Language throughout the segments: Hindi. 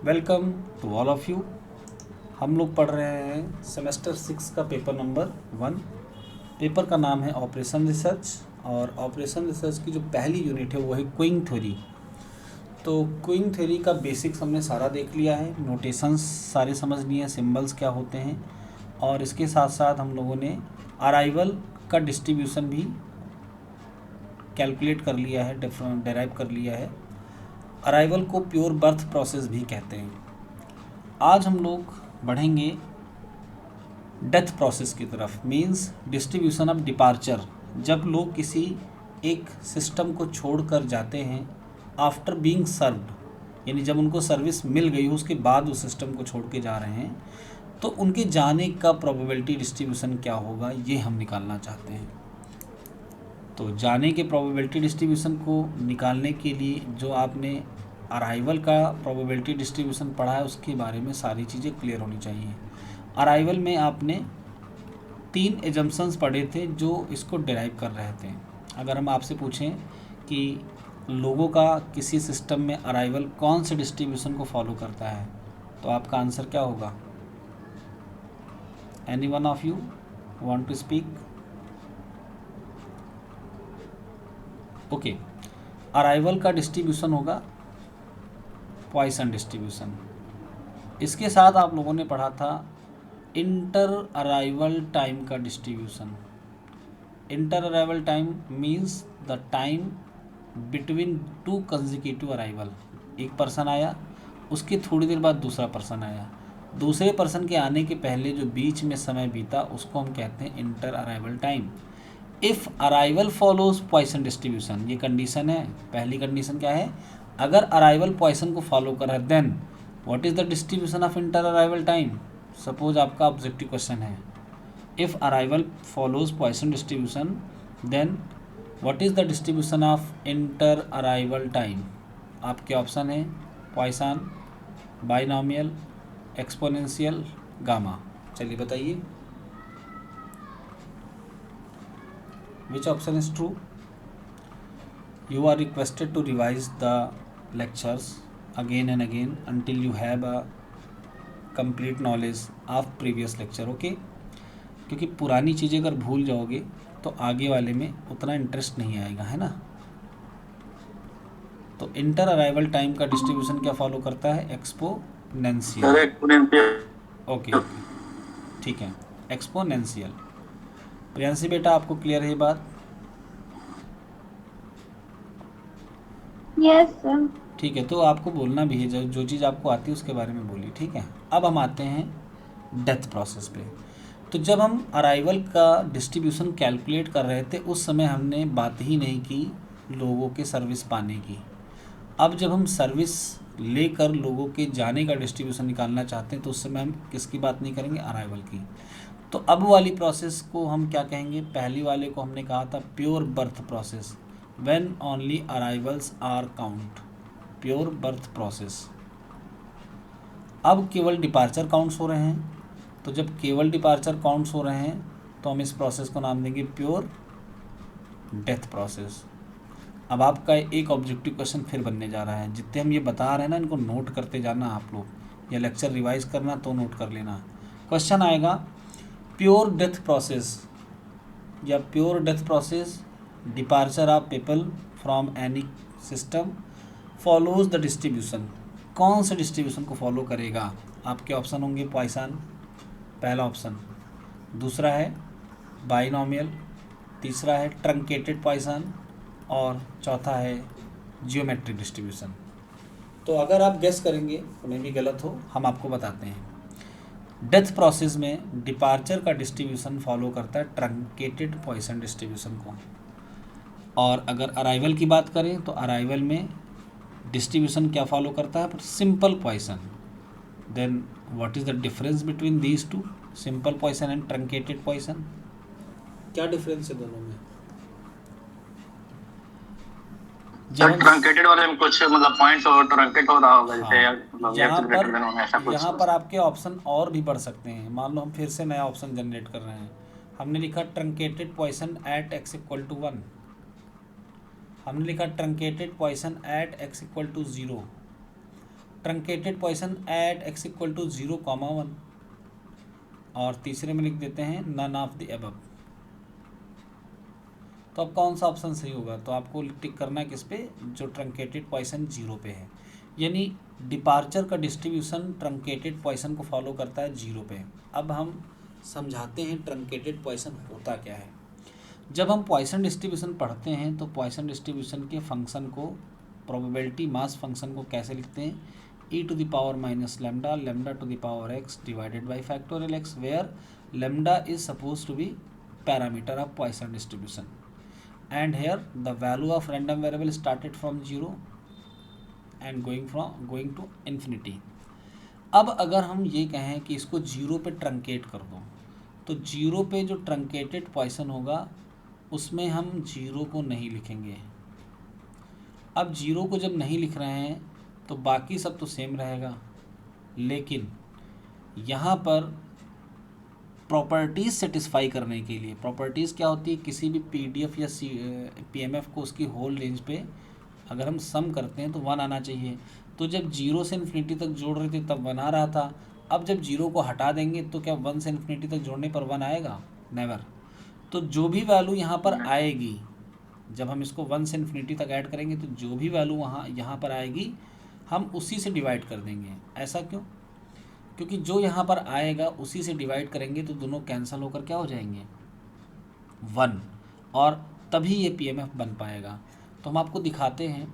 Welcome to all of you. हम लोग पढ़ रहे हैं सेमेस्टर 6 का पेपर नंबर 1। पेपर का नाम है ऑपरेशन रिसर्च, और ऑपरेशन रिसर्च की जो पहली यूनिट है वो है क्विंग थ्योरी। तो क्विंग थ्योरी का बेसिक्स हमने सारा देख लिया है, नोटेशंस सारे समझ लिए हैं, सिंबल्स क्या होते हैं, और इसके साथ साथ हम लोगों ने अराइवल का डिस्ट्रीब्यूशन भी कैलकुलेट कर लिया है, डेराइव कर लिया है। अराइवल को प्योर बर्थ प्रोसेस भी कहते हैं। आज हम लोग बढ़ेंगे डेथ प्रोसेस की तरफ, मींस डिस्ट्रीब्यूशन ऑफ डिपार्चर। जब लोग किसी एक सिस्टम को छोड़कर जाते हैं आफ्टर बीइंग सर्व्ड, यानी जब उनको सर्विस मिल गई हो उसके बाद उस सिस्टम को छोड़ के जा रहे हैं, तो उनके जाने का प्रोबेबिलिटी डिस्ट्रीब्यूशन क्या होगा, ये हम निकालना चाहते हैं। तो जाने के प्रोबेबिलिटी डिस्ट्रीब्यूशन को निकालने के लिए जो आपने अराइवल का प्रोबेबिलिटी डिस्ट्रीब्यूशन पढ़ा है उसके बारे में सारी चीज़ें क्लियर होनी चाहिए। अराइवल में आपने 3 एजम्पशंस पढ़े थे जो इसको डिराइव कर रहे थे। अगर हम आपसे पूछें कि लोगों का किसी सिस्टम में अराइवल कौन से डिस्ट्रीब्यूशन को फॉलो करता है, तो आपका आंसर क्या होगा? Any one of you want to speak? Okay, arrival का डिस्ट्रीब्यूशन होगा पॉइसन डिस्ट्रीब्यूशन। इसके साथ आप लोगों ने पढ़ा था इंटर अराइवल टाइम का distribution. Inter arrival time means the time between 2 consecutive arrival. एक पर्सन आया, उसके थोड़ी देर बाद दूसरा पर्सन आया, दूसरे पर्सन के आने के पहले जो बीच में समय बीता उसको हम कहते हैं inter arrival time. If arrival follows Poisson distribution, ये कंडीशन है। पहली कंडीशन क्या है? अगर अराइवल पॉइसन को फॉलो कर रहा है, then what is the distribution of inter arrival time. Suppose आपका ऑब्जेक्टिव क्वेश्चन है, if arrival follows Poisson distribution then what is the distribution of inter arrival time. आपके ऑप्शन है पॉइसन, बाइनॉमियल, एक्सपोनेंशियल, गामा। चलिए बताइए which option is true. You are requested to revise the lectures again and again until you have a complete knowledge of previous lecture, okay? क्योंकि पुरानी चीज़ें अगर भूल जाओगे तो आगे वाले में उतना इंटरेस्ट नहीं आएगा, है ना। तो इंटर अराइवल टाइम का डिस्ट्रीब्यूशन क्या फॉलो करता है? एक्सपोनेंशियल। ओके, ठीक है, एक्सपोनेंशियल। प्रियांशी बेटा, आपको क्लियर है ये बात? Yes sir. ठीक है, तो आपको बोलना भी है, जो चीज़ आपको आती है उसके बारे में बोलिए, ठीक है। अब हम आते हैं डेथ प्रोसेस पे। तो जब हम अराइवल का डिस्ट्रीब्यूशन कैलकुलेट कर रहे थे उस समय हमने बात ही नहीं की लोगों के सर्विस पाने की। अब जब हम सर्विस लेकर लोगों के जाने का डिस्ट्रीब्यूशन निकालना चाहते हैं तो उस समय हम किसकी बात नहीं करेंगे? अराइवल की। तो अब वाली प्रोसेस को हम क्या कहेंगे? पहली वाले को हमने कहा था pure birth process, when only arrivals are count, pure birth process. अब केवल डिपार्चर काउंट्स हो रहे हैं, तो जब केवल डिपार्चर काउंट्स हो रहे हैं तो हम इस प्रोसेस को नाम देंगे प्योर डेथ प्रोसेस। अब आपका एक ऑब्जेक्टिव क्वेश्चन फिर बनने जा रहा है। जितने हम ये बता रहे हैं ना, इनको नोट करते जाना आप लोग, या लेक्चर रिवाइज करना तो नोट कर लेना। क्वेश्चन आएगा प्योर डेथ प्रोसेस या pure death process departure of people from any system follows the distribution. कौन से डिस्ट्रीब्यूशन को फॉलो करेगा? आपके ऑप्शन होंगे पॉइसन, पहला ऑप्शन, दूसरा है बाइनॉमियल, तीसरा है ट्रंकेटेड पॉइसन, और चौथा है जियोमेट्रिक डिस्ट्रीब्यूशन। तो अगर आप गेस करेंगे उन्हें भी गलत हो, हम आपको बताते हैं। डेथ प्रोसेस में डिपार्चर का डिस्ट्रीब्यूशन फॉलो करता है ट्रंकेटेड पॉइसन डिस्ट्रीब्यूशन को, और अगर अराइवल की बात करें तो अराइवल में डिस्ट्रीब्यूशन क्या फॉलो करता है? Simple Poisson. Then what is the difference between these two, simple Poisson and truncated Poisson? क्या डिफरेंस है दोनों में? जब ट्रंकेटेड वाले में कुछ मतलब पॉइंट्स और ट्रंकेट हो रहा होगा, जैसे मतलब यहाँ पर आपके ऑप्शन और भी बढ़ सकते हैं। मान लो हम फिर से नया ऑप्शन जनरेट कर रहे हैं, हमने लिखा truncated Poisson at x equal to 1, हमने लिखा truncated Poisson at x equal to 0, truncated Poisson at x equal to 0,1, और तीसरे में लिख देते हैं नन ऑफ द अबव। तो अब कौन सा ऑप्शन सही होगा? तो आपको टिक करना है किस पे? जो ट्रंकेटेड पॉइसन 0 पे है, यानी डिपार्चर का डिस्ट्रीब्यूशन ट्रंकेटेड पॉइसन को फॉलो करता है 0 पे। अब हम समझाते हैं ट्रंकेटेड पॉइसन होता क्या है। जब हम पॉइसन डिस्ट्रीब्यूशन पढ़ते हैं तो पॉइसन डिस्ट्रीब्यूशन के फंक्शन को, प्रोबेबिलिटी मास फंक्शन को कैसे लिखते हैं? e to the power minus lambda, lambda to the power x divided by factorial x, where lambda is suppose to be parameter of Poisson distribution, and here the value of random variable started from 0 and going to infinity। अब अगर हम ये कहें कि इसको 0 पे ट्रंकेट कर दो, तो 0 पे जो ट्रंकेटेड पॉइसन होगा उसमें हम 0 को नहीं लिखेंगे। अब 0 को जब नहीं लिख रहे हैं तो बाकी सब तो सेम रहेगा, लेकिन यहाँ पर प्रॉपर्टीज़ सेटिस्फाई करने के लिए, प्रॉपर्टीज़ क्या होती है? किसी भी पीडीएफ या पीएमएफ को उसकी होल रेंज पे अगर हम सम करते हैं तो 1 आना चाहिए। तो जब 0 से इन्फिनिटी तक जोड़ रहे थे तब 1 आ रहा था। अब जब 0 को हटा देंगे तो क्या 1 से इन्फिनिटी तक जोड़ने पर 1 आएगा? नेवर। तो जो भी वैल्यू यहाँ पर आएगी, जब हम इसको 1 से इन्फिनिटी तक ऐड करेंगे तो जो भी वैल्यू यहाँ पर आएगी हम उसी से डिवाइड कर देंगे। ऐसा क्यों? क्योंकि जो यहाँ पर आएगा उसी से डिवाइड करेंगे तो दोनों कैंसिल होकर क्या हो जाएंगे? 1, और तभी ये पीएमएफ बन पाएगा। तो हम आपको दिखाते हैं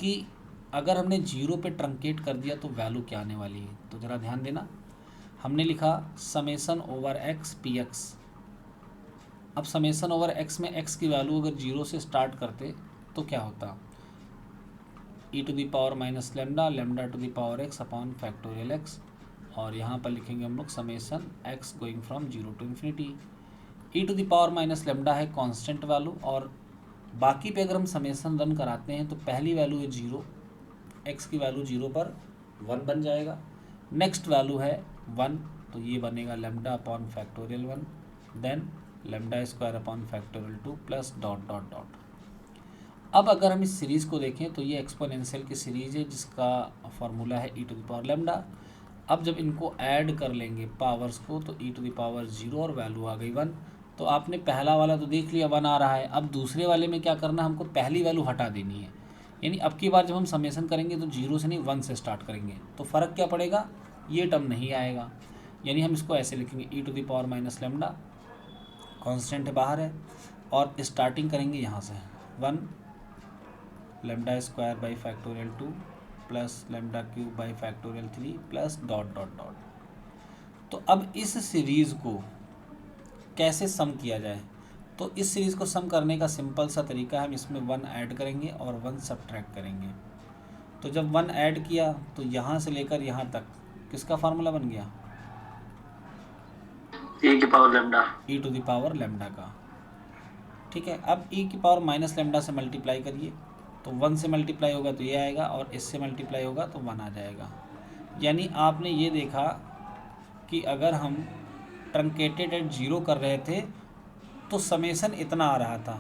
कि अगर हमने 0 पे ट्रंकेट कर दिया तो वैल्यू क्या आने वाली है। तो ज़रा ध्यान देना, हमने लिखा summation over x p x. अब समेसन ओवर एक्स में x की वैल्यू अगर 0 से स्टार्ट करते तो क्या होता? e to the power minus lambda, lambda to the power x upon factorial x, और यहाँ पर लिखेंगे हम लोग summation x going from 0 to infinity. e to the power minus lambda है कांस्टेंट वैल्यू, और बाकी पे अगर हम समेसन रन कराते हैं तो पहली वैल्यू है 0, x की वैल्यू 0 पर 1 बन जाएगा। नेक्स्ट वैल्यू है 1, तो ये बनेगा lambda upon factorial 1, then lambda square upon factorial 2 plus dot dot dot. अब अगर हम इस सीरीज़ को देखें तो ये एक्सपोनेंशियल की सीरीज़ है जिसका फार्मूला है e to the power lambda. अब जब इनको ऐड कर लेंगे पावर्स को तो e टू द पावर 0 और वैल्यू आ गई 1। तो आपने पहला वाला तो देख लिया 1 आ रहा है। अब दूसरे वाले में क्या करना है? हमको पहली वैल्यू हटा देनी है, यानी अब की बार जब हम समेसन करेंगे तो 0 से नहीं 1 से स्टार्ट करेंगे। तो फ़र्क क्या पड़ेगा? ये टर्म नहीं आएगा, यानी हम इसको ऐसे लिखेंगे e to the power minus lambda, constant है बाहर है, और स्टार्टिंग करेंगे यहाँ से 1 lambda square by factorial 2 plus lambda cube by factorial 3 plus dot dot dot. तो अब इस सीरीज़ को कैसे सम किया जाए? तो इस सीरीज़ को सम करने का सिंपल सा तरीका है, हम इसमें 1 ऐड करेंगे और 1 सब्ट्रैक्ट करेंगे। तो जब 1 ऐड किया तो यहाँ से लेकर यहाँ तक किसका फार्मूला बन गया? e की power lambda, e to the power lambda का। ठीक है, अब e की पावर माइनस लेमडा से मल्टीप्लाई करिए तो 1 से मल्टीप्लाई होगा तो ये आएगा, और इससे मल्टीप्लाई होगा तो 1 आ जाएगा। यानी आपने ये देखा कि अगर हम ट्रंकेटेड एट 0 कर रहे थे तो समेसन इतना आ रहा था,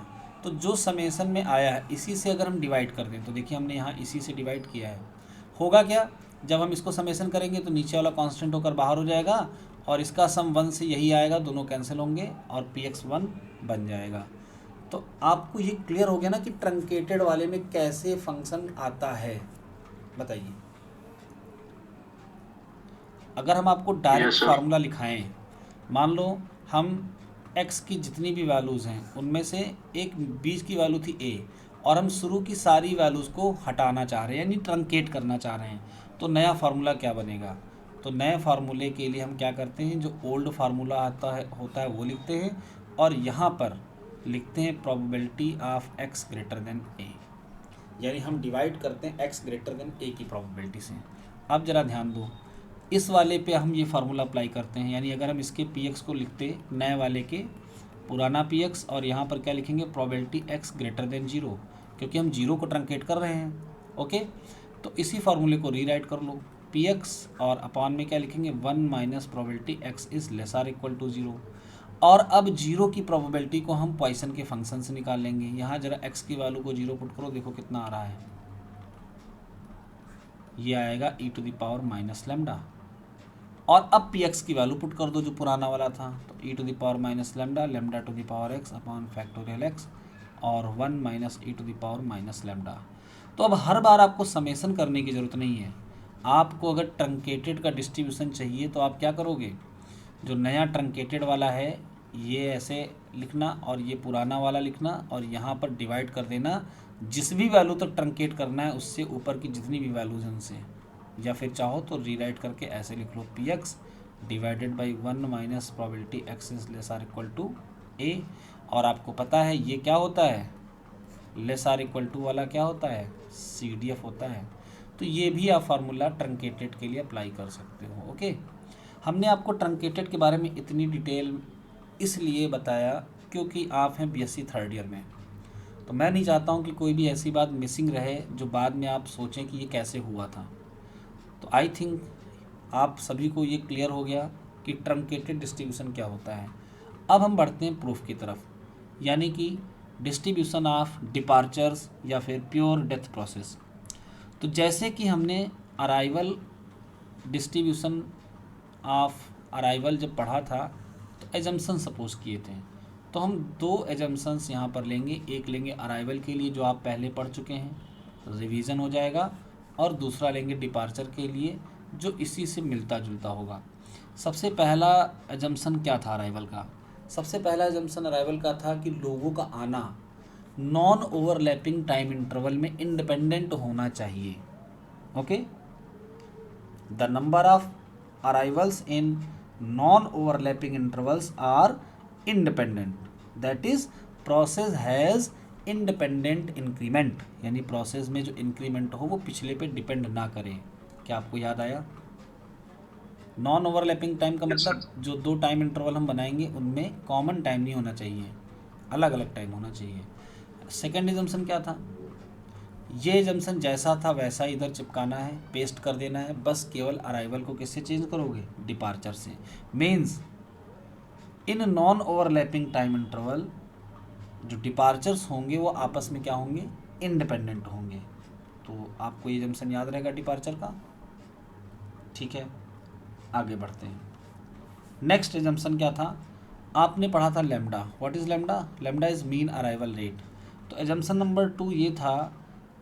तो जो समेसन में आया है इसी से अगर हम डिवाइड कर दें तो देखिए हमने यहाँ इसी से डिवाइड किया है। होगा क्या? जब हम इसको समेसन करेंगे तो नीचे वाला कांस्टेंट होकर बाहर हो जाएगा और इसका सम 1 से यही आएगा, दोनों कैंसिल होंगे और px 1 बन जाएगा। तो आपको ये क्लियर हो गया ना कि ट्रंकेटेड वाले में कैसे फंक्शन आता है? बताइए। अगर हम आपको डायरेक्ट फार्मूला लिखाएं, मान लो हम x की जितनी भी वैल्यूज़ हैं उनमें से एक बीच की वैल्यू थी a और हम शुरू की सारी वैल्यूज़ को हटाना चाह रहे हैं, यानी ट्रंकेट करना चाह रहे हैं, तो नया फार्मूला क्या बनेगा? तो नए फार्मूले के लिए हम क्या करते हैं? जो ओल्ड फार्मूला होता है वो लिखते हैं, और यहाँ पर लिखते हैं probability of x greater than a, यानी हम डिवाइड करते हैं x ग्रेटर देन a की प्रोबेबिलिटी से। अब ज़रा ध्यान दो, इस वाले पे हम ये फार्मूला अप्लाई करते हैं, यानी अगर हम इसके px को लिखते नए वाले के पुराना px, और यहाँ पर क्या लिखेंगे? प्रोबेबिलिटी x ग्रेटर देन 0, क्योंकि हम 0 को ट्रंकेट कर रहे हैं। ओके, तो इसी फार्मूले को रीराइट कर लो, px और अपॉन में क्या लिखेंगे? 1 minus probability x is less or equal to 0। और अब 0 की प्रोबेबिलिटी को हम पॉइसन के फंक्शन से निकाल लेंगे। यहाँ जरा x की वैल्यू को 0 पुट करो, देखो कितना आ रहा है। ये आएगा e to the power minus lambda, और अब पी एक्स की वैल्यू पुट कर दो जो पुराना वाला था, तो e to the power minus lambda, lambda to the power x upon factorial x, और 1 minus e to the power minus lambda. तो अब हर बार आपको समेसन करने की ज़रूरत नहीं है। आपको अगर ट्रंकेटेड का डिस्ट्रीब्यूशन चाहिए तो आप क्या करोगे, जो नया ट्रंकेटेड वाला है ये ऐसे लिखना और ये पुराना वाला लिखना, और यहाँ पर डिवाइड कर देना जिस भी वैल्यू तक ट्रंकेट करना है उससे ऊपर की जितनी भी वैल्यूज हैं उनसे, या फिर चाहो तो रीराइट करके ऐसे लिख लो P X divided by 1 minus probability X is less or equal to a. और आपको पता है ये क्या होता है, लेस आर इक्वल टू वाला क्या होता है, सी डी एफ होता है। तो ये भी आप फार्मूला ट्रंकेटेड के लिए अप्लाई कर सकते हो। ओके, हमने आपको ट्रंकेटेड के बारे में इतनी डिटेल इसलिए बताया क्योंकि आप हैं बीएससी थर्ड ईयर में, तो मैं नहीं चाहता हूँ कि कोई भी ऐसी बात मिसिंग रहे जो बाद में आप सोचें कि ये कैसे हुआ था। तो आई थिंक आप सभी को ये क्लियर हो गया कि ट्रंकेटेड डिस्ट्रीब्यूशन क्या होता है। अब हम बढ़ते हैं प्रूफ की तरफ, यानी कि डिस्ट्रीब्यूशन ऑफ डिपार्चर्स या फिर प्योर डेथ प्रोसेस। तो जैसे कि हमने अराइवल डिस्ट्रीब्यूशन ऑफ अराइवल जब पढ़ा था तो एजम्पशन सपोज किए थे, तो हम दो एजम्पशंस यहाँ पर लेंगे। एक लेंगे अराइवल के लिए जो आप पहले पढ़ चुके हैं, रिवीजन हो जाएगा, और दूसरा लेंगे डिपार्चर के लिए जो इसी से मिलता जुलता होगा। सबसे पहला एजम्पशन क्या था अराइवल का? सबसे पहला एजम्पशन अराइवल का था कि लोगों का आना नॉन ओवरलैपिंग टाइम इंटरवल में इंडिपेंडेंट होना चाहिए। Okay, the number of arrivals in non overlapping intervals are independent, that is process has independent increment, यानी प्रोसेस में जो इंक्रीमेंट हो वो पिछले पे डिपेंड ना करे। क्या आपको याद आया? नॉन ओवरलैपिंग टाइम का मतलब जो दो टाइम इंटरवल हम बनाएंगे उनमें कॉमन टाइम नहीं होना चाहिए, अलग अलग टाइम होना चाहिए। सेकेंड एजम्पशन क्या था? ये एजम्पशन जैसा था वैसा इधर चिपकाना है, पेस्ट कर देना है, बस केवल अराइवल को किससे चेंज करोगे? डिपार्चर से। Means in non overlapping time interval जो डिपार्चर्स होंगे वो आपस में क्या होंगे? इंडिपेंडेंट होंगे। तो आपको ये एजम्पशन याद रहेगा डिपार्चर का। ठीक है, आगे बढ़ते हैं। नेक्स्ट एजम्पशन क्या था? आपने पढ़ा था lambda. What is lambda? Lambda is mean arrival rate. तो एजम्पशन नंबर 2 ये था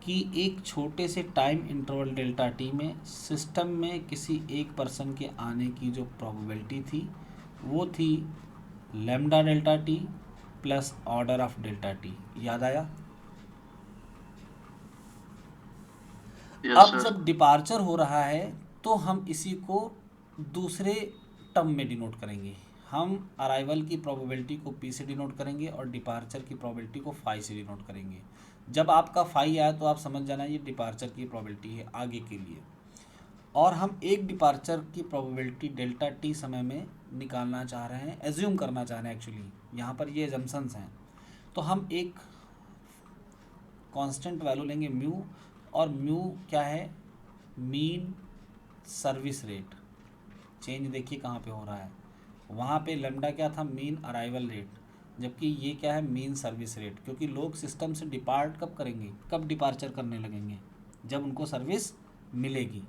कि एक छोटे से टाइम इंटरवल डेल्टा टी में सिस्टम में किसी एक पर्सन के आने की जो प्रोबेबिलिटी थी वो थी lambda delta T plus order of delta T. याद आया? अब जब डिपार्चर हो रहा है तो हम इसी को दूसरे टर्म में डिनोट करेंगे। हम अराइवल की प्रोबेबिलिटी को पी से डिनोट करेंगे और डिपार्चर की प्रोबेबिलिटी को फाई से डिनोट करेंगे। जब आपका फाई आया तो आप समझ जाना ये डिपार्चर की प्रोबेबिलिटी है आगे के लिए, और हम एक डिपार्चर की प्रोबेबिलिटी डेल्टा टी समय में निकालना चाह रहे हैं, एज्यूम करना चाह रहे हैं। एक्चुअली यहाँ पर ये एजम्पशंस हैं, तो हम एक कांस्टेंट वैल्यू लेंगे म्यू, और म्यू क्या है? Mean service rate. चेंज देखिए कहाँ पे हो रहा है, वहाँ पे लेमडा क्या था? मीन अराइवल रेट, जबकि ये क्या है? Mean service rate. क्योंकि लोग सिस्टम से डिपार्ट कब करेंगे, कब डिपार्चर करने लगेंगे? जब उनको सर्विस मिलेगी।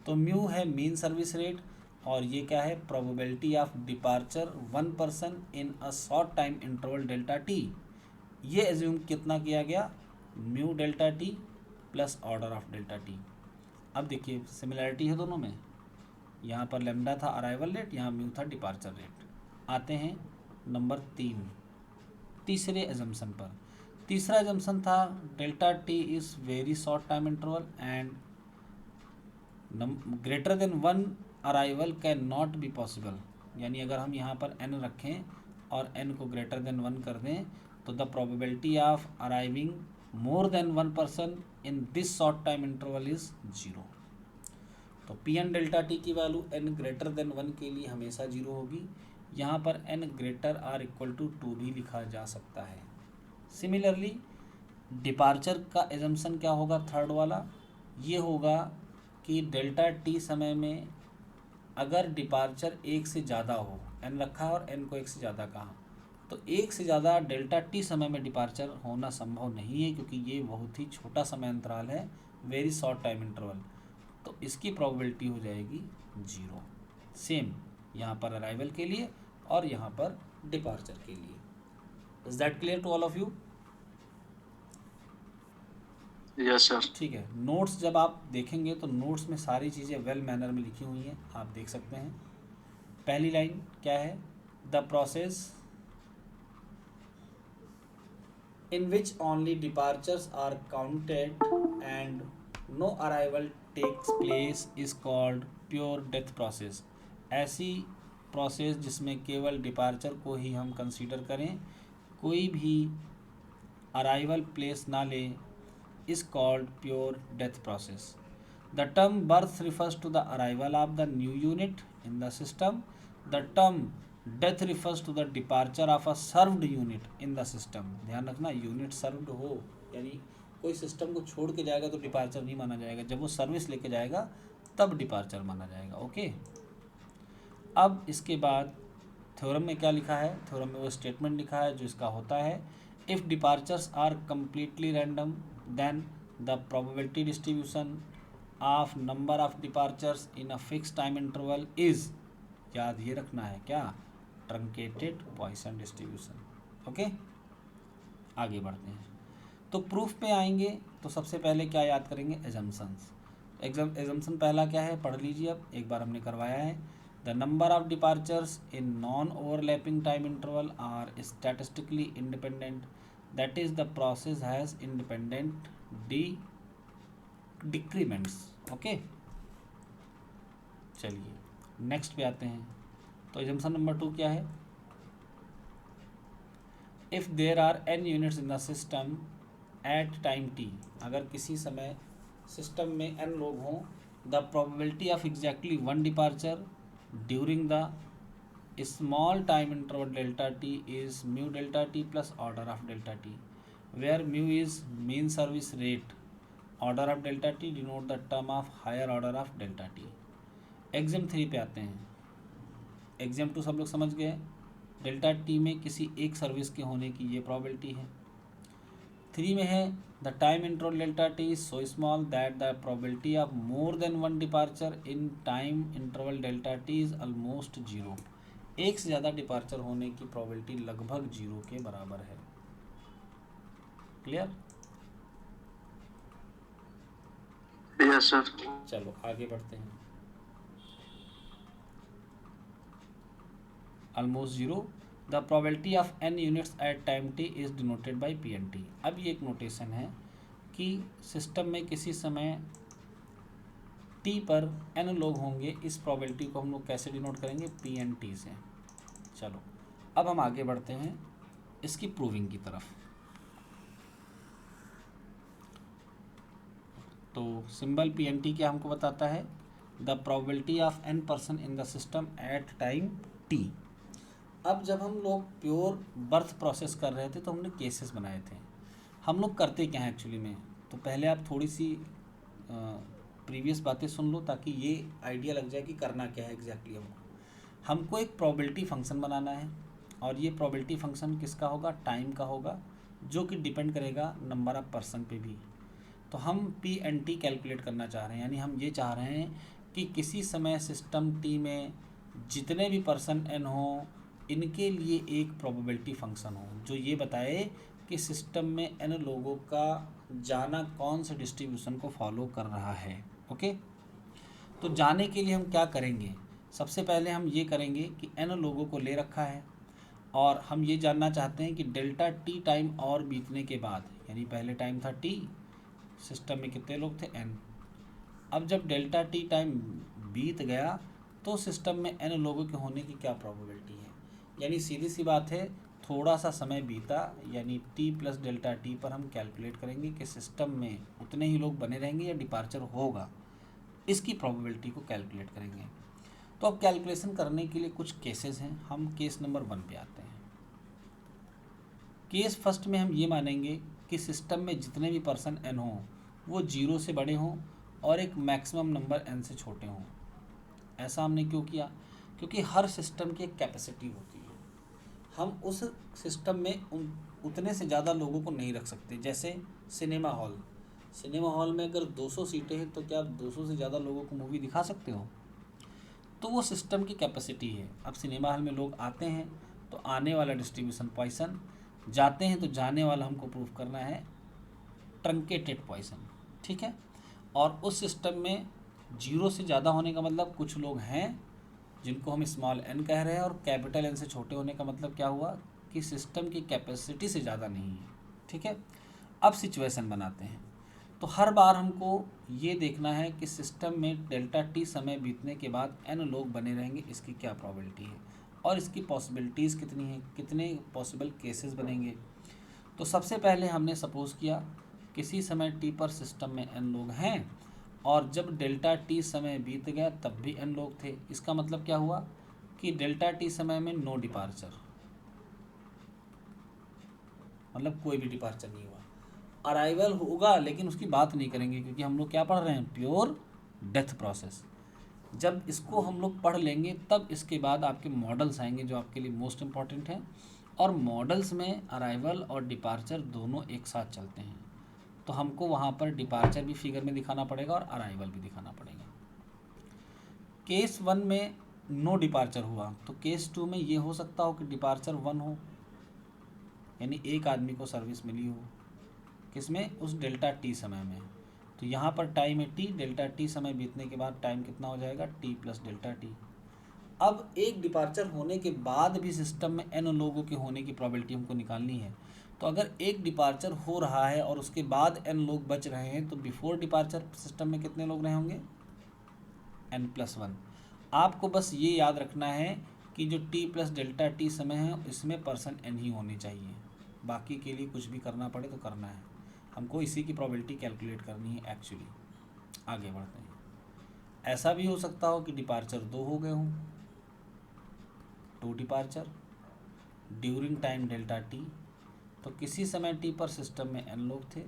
तो म्यू है मीन सर्विस रेट, और ये क्या है? Probability of departure 1 person in a short time interval delta T. ये एज्यूम कितना किया गया? Mu delta T plus order of delta T. अब देखिए सिमिलैरिटी है दोनों में, यहाँ पर लेमडा था अराइवल रेट, यहाँ म्यू था डिपार्चर रेट। आते हैं नंबर 3, तीसरे एजम्पशन पर। तीसरा एजम्पशन था delta T is very short time interval and greater than 1 arrival can not be possible. यानी अगर हम यहाँ पर n रखें और n को ग्रेटर देन 1 कर दें तो the probability of arriving more than 1 person in this short time interval is 0। तो पी एन डेल्टा टी की वैल्यू n ग्रेटर देन 1 के लिए हमेशा 0 होगी। यहाँ पर n greater or equal to 2 भी लिखा जा सकता है। सिमिलरली डिपार्चर का एजम्पशन क्या होगा? थर्ड वाला ये होगा कि डेल्टा टी समय में अगर डिपार्चर 1 से ज़्यादा हो, n रखा है और n को 1 से ज़्यादा कहा, तो 1 से ज़्यादा डेल्टा टी समय में डिपार्चर होना संभव नहीं है, क्योंकि ये बहुत ही छोटा समय अंतराल है, वेरी शॉर्ट टाइम इंटरवल। तो इसकी प्रोबेबिलिटी हो जाएगी 0। सेम यहाँ पर अराइवल के लिए और यहाँ पर डिपार्चर के लिए। Is that clear to all of you? Yes sir. ठीक है, नोट्स जब आप देखेंगे तो नोट्स में सारी चीज़ें वेल मैनर में लिखी हुई हैं, आप देख सकते हैं। पहली लाइन क्या है? The process in which only departures are counted and no arrival takes place is called pure death process। ऐसी प्रोसेस जिसमें केवल डिपार्चर को ही हम कंसीडर करें, कोई भी अराइवल प्लेस ना ले, is called pure death process। The term birth refers to the arrival of the new unit in the system। The term death refers to the departure of a served unit in the system। ध्यान रखना, यूनिट सर्व्ड हो, यानी कोई सिस्टम को छोड़ के जाएगा तो डिपार्चर नहीं माना जाएगा, जब वो सर्विस लेके जाएगा तब डिपार्चर माना जाएगा। ओके, अब इसके बाद थ्योरम में क्या लिखा है? थ्योरम में वो स्टेटमेंट लिखा है जो इसका होता है, if departures are completely random then the probability distribution of number of departures in a fixed time interval is, याद ये रखना है क्या, truncated Poisson distribution। ओके, आगे बढ़ते हैं। तो प्रूफ पे आएंगे तो सबसे पहले क्या याद करेंगे? एजम्पशंस। एजम्पशन पहला क्या है, पढ़ लीजिए, अब एक बार हमने करवाया है। The number of departures in non overlapping time interval are statistically independent, that is the process has independent decrements। Okay, चलिए नेक्स्ट पे आते हैं। तो एजम्पशन नंबर 2 क्या है? If there are n units in the system at time t, अगर किसी समय सिस्टम में n लोग हों, the probability of exactly 1 departure during the small time interval delta t is mu delta t plus order of delta t, where mu is mean service rate, order of delta t denote the term of higher order of delta t। Exam 3 पे आते हैं। एग्जाम 2 सब लोग समझ गए, डेल्टा टी में किसी एक सर्विस के होने की ये प्रोबेबिलिटी है। 3 में है the time interval delta T is so small that the probability of more than 1 departure in time interval delta T is almost 0। एक से ज़्यादा डिपार्चर होने की प्रोबेबिलिटी लगभग 0 के बराबर है। क्लियर? Yes sir. चलो आगे बढ़ते हैं। Almost 0, the probability of n units at time t is denoted by PNT। अब ये एक नोटेशन है कि सिस्टम में किसी समय t पर n लोग होंगे, इस प्रोबेबिलिटी को हम लोग कैसे डिनोट करेंगे? PNT से। चलो अब हम आगे बढ़ते हैं इसकी प्रूविंग की तरफ। तो सिंबल PNT क्या हमको बताता है? The probability of n person in the system at time t। अब जब हम लोग प्योर बर्थ प्रोसेस कर रहे थे तो हमने केसेस बनाए थे। हम लोग करते क्या हैं एक्चुअली में, तो पहले आप थोड़ी सी प्रीवियस बातें सुन लो ताकि ये आइडिया लग जाए कि करना क्या है एग्जैक्टली। हमको एक प्रोबेबिलिटी फंक्शन बनाना है, और ये प्रोबेबिलिटी फंक्शन किसका होगा? टाइम का होगा, जो कि डिपेंड करेगा नंबर ऑफ पर्सन पे भी। तो हम PNT कैलकुलेट करना चाह रहे हैं, यानी हम ये चाह रहे हैं कि किसी समय सिस्टम T में जितने भी पर्सन n हो, इनके लिए एक प्रोबेबिलिटी फंक्शन हो जो ये बताए कि सिस्टम में n लोगों का जाना कौन से डिस्ट्रीब्यूशन को फॉलो कर रहा है। ओके, तो जाने के लिए हम क्या करेंगे? सबसे पहले हम ये करेंगे कि n लोगों को ले रखा है और हम ये जानना चाहते हैं कि डेल्टा t टाइम और बीतने के बाद, यानी पहले टाइम था t, सिस्टम में कितने लोग थे? n। अब जब डेल्टा t टाइम बीत गया तो सिस्टम में n लोगों के होने की क्या प्रोबेबिलिटी है? यानी सीधी सी बात है, थोड़ा सा समय बीता यानी t प्लस डेल्टा t पर हम कैलकुलेट करेंगे कि सिस्टम में उतने ही लोग बने रहेंगे या डिपार्चर होगा, इसकी प्रोबेबिलिटी को कैलकुलेट करेंगे। तो अब कैलकुलेशन करने के लिए कुछ केसेस हैं। हम केस नंबर 1 पे आते हैं। केस फर्स्ट में हम ये मानेंगे कि सिस्टम में जितने भी पर्सन n हों वो 0 से बड़े हों और एक मैक्सिमम नंबर n से छोटे हों। ऐसा हमने क्यों किया? क्योंकि हर सिस्टम की एक कैपेसिटी होती है, हम उस सिस्टम में उतने से ज़्यादा लोगों को नहीं रख सकते। जैसे सिनेमा हॉल, सिनेमा हॉल में अगर 200 सीटें हैं तो क्या आप 200 से ज़्यादा लोगों को मूवी दिखा सकते हो? तो वो सिस्टम की कैपेसिटी है। अब सिनेमा हॉल में लोग आते हैं तो आने वाला डिस्ट्रीब्यूशन पॉइसन, जाते हैं तो जाने वाला हमको प्रूव करना है ट्रंकेटेड पॉइसन, ठीक है। और उस सिस्टम में 0 से ज़्यादा होने का मतलब कुछ लोग हैं जिनको हम स्मॉल n कह रहे हैं, और कैपिटल N से छोटे होने का मतलब क्या हुआ कि सिस्टम की कैपेसिटी से ज़्यादा नहीं है, ठीक है। अब सिचुएशन बनाते हैं। तो हर बार हमको ये देखना है कि सिस्टम में डेल्टा टी समय बीतने के बाद n लोग बने रहेंगे, इसकी क्या प्रोबेबिलिटी है और इसकी पॉसिबिलिटीज़ कितनी हैं, कितने पॉसिबल केसेस बनेंगे। तो सबसे पहले हमने सपोज़ किया किसी समय टी पर सिस्टम में n लोग हैं और जब डेल्टा टी समय बीत गया तब भी n लोग थे। इसका मतलब क्या हुआ कि डेल्टा टी समय में नो डिपार्चर, मतलब कोई भी डिपार्चर नहीं हुआ। अराइवल होगा लेकिन उसकी बात नहीं करेंगे क्योंकि हम लोग क्या पढ़ रहे हैं, प्योर डेथ प्रोसेस। जब इसको हम लोग पढ़ लेंगे तब इसके बाद आपके मॉडल्स आएंगे जो आपके लिए मोस्ट इम्पॉर्टेंट हैं, और मॉडल्स में अराइवल और डिपार्चर दोनों एक साथ चलते हैं। तो हमको वहाँ पर डिपार्चर भी फिगर में दिखाना पड़ेगा और अराइवल भी दिखाना पड़ेगा। केस 1 में नो डिपार्चर हुआ तो केस 2 में ये हो सकता हो कि डिपार्चर 1 हो, यानी एक आदमी को सर्विस मिली हो, किसमें, उस डेल्टा टी समय में। तो यहाँ पर टाइम है टी, डेल्टा टी समय बीतने के बाद टाइम कितना हो जाएगा, टी प्लस डेल्टा टी। अब एक डिपार्चर होने के बाद भी सिस्टम में n लोगों के होने की प्रोबेबिलिटी हमको निकालनी है। तो अगर एक डिपार्चर हो रहा है और उसके बाद n लोग बच रहे हैं तो बिफोर डिपार्चर सिस्टम में कितने लोग रहे होंगे, n+1। आपको बस ये याद रखना है कि जो t प्लस डेल्टा टी समय है इसमें पर्सन n ही होने चाहिए, बाकी के लिए कुछ भी करना पड़े तो करना है, हमको इसी की प्रोबेबिलिटी कैलकुलेट करनी है एक्चुअली। आगे बढ़ते हैं। ऐसा भी हो सकता हो कि डिपार्चर 2 हो गए हों, 2 departure during time delta T. तो किसी समय टी पर सिस्टम में n लोग थे,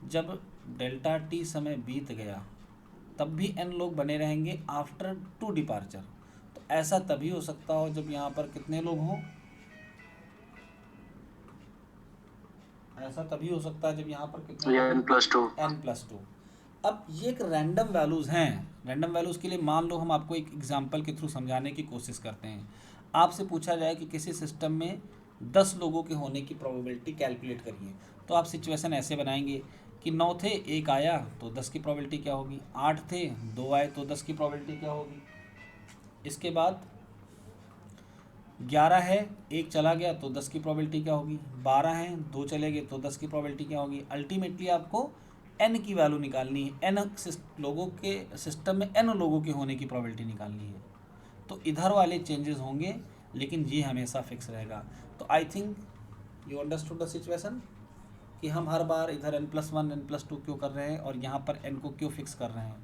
जब डेल्टा टी समय बीत गया तब भी n लोग बने रहेंगे आफ्टर 2 डिपार्चर। तो ऐसा तभी हो सकता हो जब यहाँ पर कितने लोग हों, ऐसा तभी हो सकता है जब यहाँ पर कितने n+2। अब ये एक रैंडम वैल्यूज़ हैं। रैंडम वैल्यूज़ के लिए मान लो हम आपको एक एग्जांपल के थ्रू समझाने की कोशिश करते हैं। आपसे पूछा जाए कि किसी सिस्टम में 10 लोगों के होने की प्रोबेबिलिटी कैलकुलेट करिए, तो आप सिचुएशन ऐसे बनाएंगे कि 9 थे, 1 आया तो 10 की प्रोबेबिलिटी क्या होगी, 8 थे 2 आए तो 10 की प्रोबेबिलिटी क्या होगी। इसके बाद 11 है, 1 चला गया तो 10 की प्रोबेबिलिटी क्या होगी, 12 हैं 2 चले गए तो 10 की प्रोबेबिलिटी क्या होगी। अल्टीमेटली आपको n की वैल्यू निकालनी है, n लोगों के सिस्टम में n लोगों के होने की प्रोबेबिलिटी निकालनी है। तो इधर वाले चेंजेस होंगे लेकिन ये हमेशा फिक्स रहेगा। तो I think you understood the situation कि हम हर बार इधर n+1 n+2 क्यों कर रहे हैं और यहाँ पर n को क्यों फिक्स कर रहे हैं,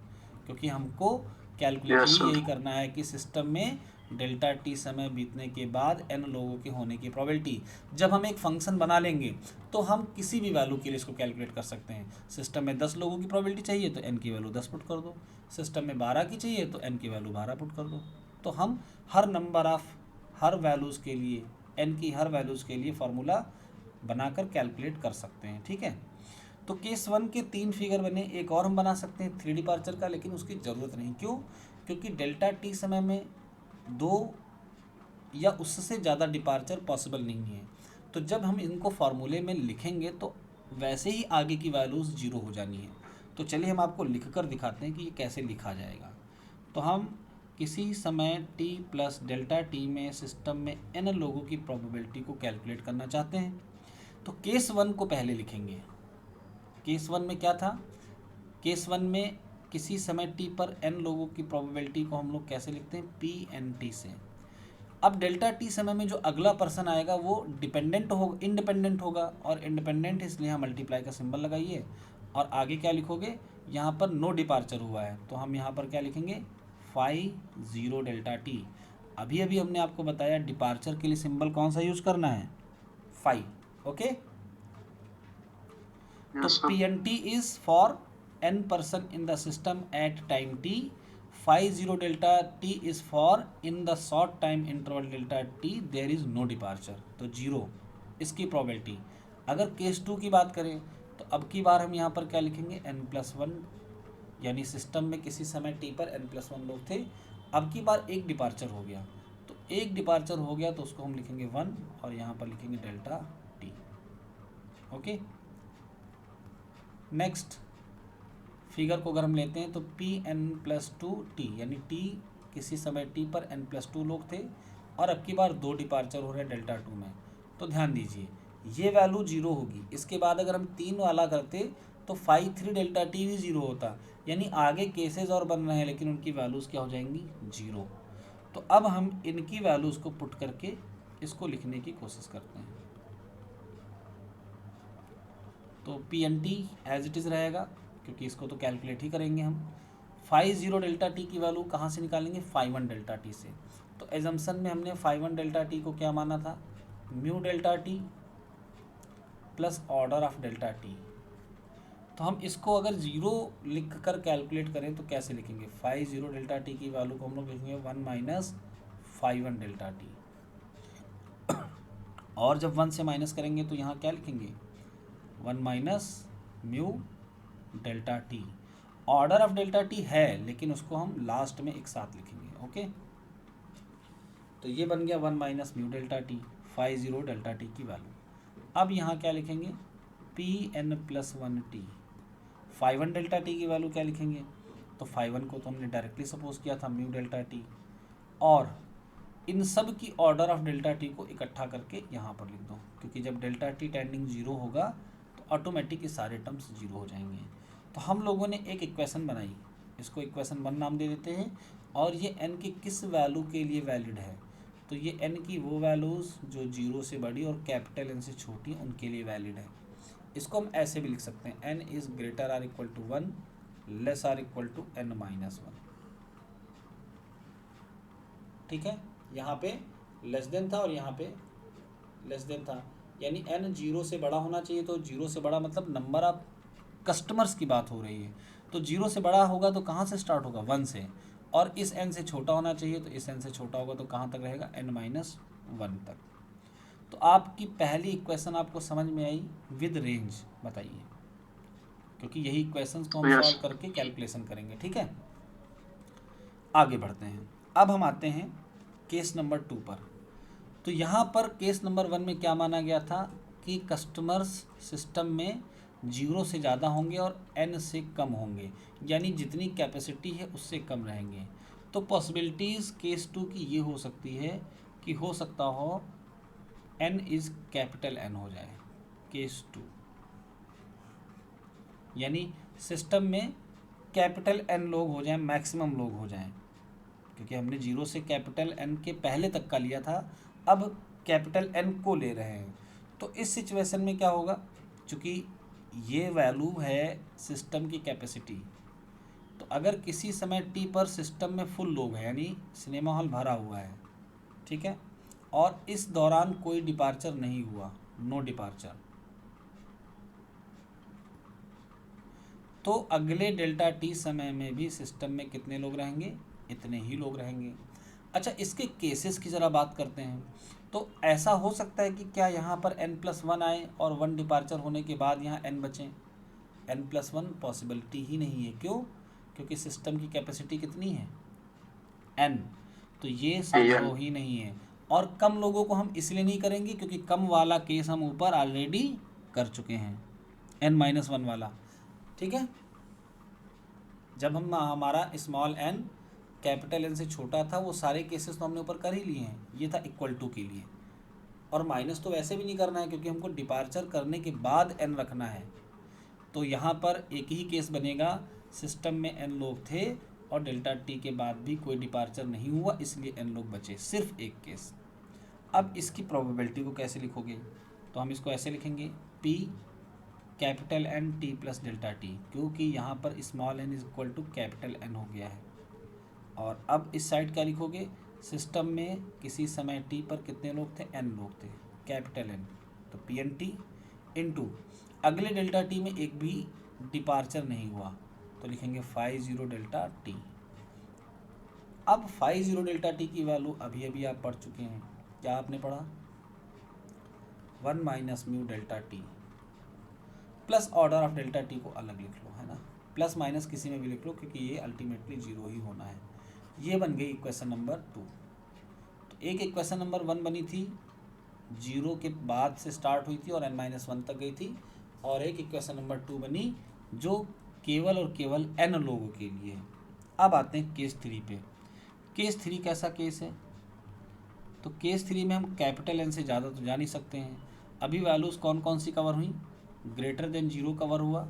क्योंकि हमको कैलकुलेट यही करना है कि सिस्टम में डेल्टा टी समय बीतने के बाद n लोगों के होने की प्रोबेबिलिटी। जब हम एक फंक्शन बना लेंगे तो हम किसी भी वैल्यू के लिए इसको कैलकुलेट कर सकते हैं। सिस्टम में 10 लोगों की प्रोबेबिलिटी चाहिए तो n की वैल्यू 10 पुट कर दो, सिस्टम में 12 की चाहिए तो n की वैल्यू 12 पुट कर दो। तो हम हर नंबर ऑफ हर वैल्यूज़ के लिए n की हर वैल्यूज़ के लिए फार्मूला बनाकर कैलकुलेट कर सकते हैं, ठीक है। तो केस 1 के 3 फिगर बने, एक और हम बना सकते हैं 3 डिपार्चर का, लेकिन उसकी ज़रूरत नहीं। क्यों, क्योंकि डेल्टा टी समय में 2 या उससे ज़्यादा डिपार्चर पॉसिबल नहीं है। तो जब हम इनको फार्मूले में लिखेंगे तो वैसे ही आगे की वैल्यूज़ 0 हो जानी है। तो चलिए हम आपको लिख कर दिखाते हैं कि ये कैसे लिखा जाएगा। तो हम किसी समय t प्लस डेल्टा टी में सिस्टम में n लोगों की प्रोबेबिलिटी को कैलकुलेट करना चाहते हैं। तो केस 1 को पहले लिखेंगे। केस 1 में क्या था, केस 1 में किसी समय t पर n लोगों की प्रोबेबिलिटी को हम लोग कैसे लिखते हैं, p(n)t से। अब डेल्टा टी समय में जो अगला पर्सन आएगा वो डिपेंडेंट होगा, इंडिपेंडेंट होगा, और इंडिपेंडेंट इसलिए हम मल्टीप्लाई का सिंबल लगाइए और आगे क्या लिखोगे, यहाँ पर नो डिपार्चर हुआ है तो हम यहाँ पर क्या लिखेंगे, फाई 0 डेल्टा टी। अभी अभी हमने आपको बताया डिपार्चर के लिए सिंबल कौन सा यूज करना है, फाई, ओके। तो p(n)t is for n person in the system at time t, phi 0 delta t is for in the short time interval delta t there is no departure, तो 0 इसकी प्रोबेबिलिटी। अगर केस 2 की बात करें तो अब की बार हम यहाँ पर क्या लिखेंगे, n+1, यानी सिस्टम में किसी समय टी पर n+1 लोग थे। अब की बार एक डिपार्चर हो गया, तो एक डिपार्चर हो गया तो उसको हम लिखेंगे 1 और यहाँ पर लिखेंगे delta T. Okay, next figure को अगर हम लेते हैं तो Pn+2t, यानी t किसी समय t पर n+2 लोग थे और अब की बार 2 डिपार्चर हो रहे हैं डेल्टा 2 में। तो ध्यान दीजिए ये वैल्यू 0 होगी। इसके बाद अगर हम 3 वाला करते तो 5 डेल्टा टी भी 0 होता, यानी आगे केसेस और बन रहे हैं लेकिन उनकी वैल्यूज़ क्या हो जाएंगी, 0। तो अब हम इनकी वैल्यूज़ को पुट करके इसको लिखने की कोशिश करते हैं। तो Pnt एज इट इज़ रहेगा क्योंकि इसको तो कैलकुलेट ही करेंगे हम। 50 डेल्टा टी की वैल्यू कहाँ से निकालेंगे, 51 डेल्टा टी से। तो एजम्पशन में हमने 51 डेल्टा टी को क्या माना था, mu delta T plus order of delta T. तो हम इसको अगर 0 लिख कर कैलकुलेट करें तो कैसे लिखेंगे, 50 डेल्टा टी की वैल्यू को हम लोग लिखेंगे 1 - 51 डेल्टा टी। और जब 1 से माइनस करेंगे तो यहाँ क्या लिखेंगे, 1 - mu delta T. Order of delta T है लेकिन उसको हम लास्ट में एक साथ लिखेंगे। ओके, तो ये बन गया 1 - mu delta T, 50 delta t की वैल्यू। अब यहाँ क्या लिखेंगे, Pn+1t। 51 डेल्टा टी की वैल्यू क्या लिखेंगे, तो 51 को तो हमने डायरेक्टली सपोज किया था म्यू डेल्टा टी, और इन सब की ऑर्डर ऑफ डेल्टा टी को इकट्ठा करके यहाँ पर लिख दो, क्योंकि जब डेल्टा टी टेंडिंग 0 होगा तो ऑटोमेटिक ये सारे टर्म्स 0 हो जाएंगे। तो हम लोगों ने एक इक्वेशन बनाई, इसको इक्वेशन 1 नाम दे देते हैं, और ये n की किस वैल्यू के लिए वैलिड है, तो ये n की वो वैल्यूज़ जो 0 से बड़ी और कैपिटल N से छोटी उनके लिए वैलिड है। इसको हम ऐसे भी लिख सकते हैं, n is greater or equal to 1 less or equal to n-1। ठीक है, यहाँ पे लेस देन था और यहाँ पे लेस देन था, यानी n 0 से बड़ा होना चाहिए। तो 0 से बड़ा मतलब नंबर ऑफ कस्टमर्स की बात हो रही है, तो 0 से बड़ा होगा तो कहाँ से स्टार्ट होगा, 1 से, और इस n से छोटा होना चाहिए तो इस n से छोटा होगा तो कहाँ तक रहेगा, n-1 तक। तो आपकी पहली इक्वेशन आपको समझ में आई विद रेंज, बताइए, क्योंकि यही इक्वेशंस को हम सॉल्व करके कैलकुलेशन करेंगे। ठीक है, आगे बढ़ते हैं। अब हम आते हैं केस नंबर 2 पर। तो यहाँ पर केस नंबर 1 में क्या माना गया था कि कस्टमर्स सिस्टम में 0 से ज़्यादा होंगे और n से कम होंगे, यानी जितनी कैपेसिटी है उससे कम रहेंगे। तो पॉसिबिलिटीज़ केस 2 की ये हो सकती है कि हो सकता हो n इज़ कैपिटल N हो जाए, केस 2, यानी सिस्टम में कैपिटल N लोग हो जाएं, मैक्सिमम लोग हो जाएं, क्योंकि हमने 0 से कैपिटल N के पहले तक का लिया था, अब कैपिटल N को ले रहे हैं। तो इस सिचुएशन में क्या होगा, चूँकि ये वैल्यू है सिस्टम की कैपेसिटी, तो अगर किसी समय t पर सिस्टम में फुल लोग हैं, यानी सिनेमा हॉल भरा हुआ है, ठीक है, और इस दौरान कोई डिपार्चर नहीं हुआ, नो डिपार्चर, तो अगले डेल्टा टी समय में भी सिस्टम में कितने लोग रहेंगे, इतने ही लोग रहेंगे। अच्छा, इसके केसेस की ज़रा बात करते हैं। तो ऐसा हो सकता है कि क्या यहाँ पर n+1 आए और 1 डिपार्चर होने के बाद यहाँ n बचें, n+1 पॉसिबिलिटी ही नहीं है। क्यों, क्योंकि सिस्टम की कैपेसिटी कितनी है, n, तो ये संभव ही नहीं है। और कम लोगों को हम इसलिए नहीं करेंगे क्योंकि कम वाला केस हम ऊपर ऑलरेडी कर चुके हैं, n-1 वाला। ठीक है, जब हम हमारा स्मॉल n कैपिटल N से छोटा था वो सारे केसेस तो हमने ऊपर कर ही लिए हैं, ये था इक्वल टू के लिए, और माइनस तो वैसे भी नहीं करना है क्योंकि हमको डिपार्चर करने के बाद n रखना है। तो यहाँ पर एक ही केस बनेगा, सिस्टम में n लोग थे और डेल्टा टी के बाद भी कोई डिपार्चर नहीं हुआ, इसलिए n लोग बचे, सिर्फ एक केस। अब इसकी प्रोबेबिलिटी को कैसे लिखोगे, तो हम इसको ऐसे लिखेंगे, P capital N t plus delta t, क्योंकि यहाँ पर small n is equal to capital N हो गया है। और अब इस साइड क्या लिखोगे, सिस्टम में किसी समय t पर कितने लोग थे, n लोग थे, कैपिटल N, तो Pnt इनटू अगले डेल्टा टी में एक भी डिपार्चर नहीं हुआ तो लिखेंगे 50 डेल्टा टी। अब 50 डेल्टा टी की वैल्यू अभी अभी आप पढ़ चुके हैं, क्या आपने पढ़ा, 1 - mu delta T. Plus order of delta T को अलग लिख लो, है ना, प्लस माइनस किसी में भी लिख लो क्योंकि ये अल्टीमेटली जीरो ही होना है। ये बन गई इक्वेशन नंबर 2। तो एक इक्वेशन नंबर 1 बनी थी, जीरो के बाद से स्टार्ट हुई थी और n-1 तक गई थी, और एक इक्वेशन नंबर 2 बनी जो केवल और केवल n लोगों के लिए है। अब आते हैं केस 3 पे। केस 3 कैसा केस है? तो केस 3 में हम कैपिटल N से ज़्यादा तो जा नहीं सकते हैं। अभी वैल्यूज़ कौन कौन सी कवर हुई? ग्रेटर देन 0 कवर हुआ,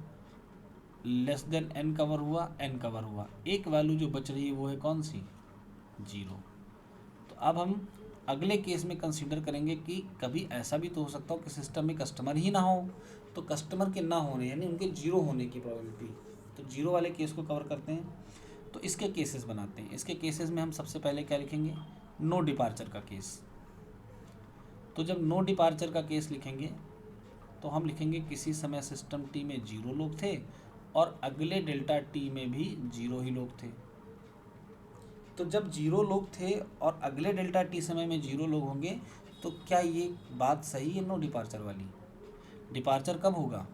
लेस देन n कवर हुआ, n कवर हुआ। एक वैल्यू जो बच रही है वो है कौन सी? 0। तो अब हम अगले केस में कंसीडर करेंगे कि कभी ऐसा भी तो हो सकता हो कि सिस्टम में कस्टमर ही ना हो, तो कस्टमर के ना होने यानी उनके 0 होने की प्रोबेबिलिटी, तो 0 वाले केस को कवर करते हैं। तो इसके केसेस बनाते हैं। इसके केसेस में हम सबसे पहले क्या लिखेंगे? नो डिपार्चर का केस। तो जब नो डिपार्चर का केस लिखेंगे तो हम लिखेंगे किसी समय सिस्टम टी में 0 लोग थे और अगले डेल्टा टी में भी 0 ही लोग थे। तो जब 0 लोग थे और अगले डेल्टा टी समय में 0 लोग होंगे, तो क्या ये बात सही है नो डिपार्चर वाली? डिपार्चर कब होगा?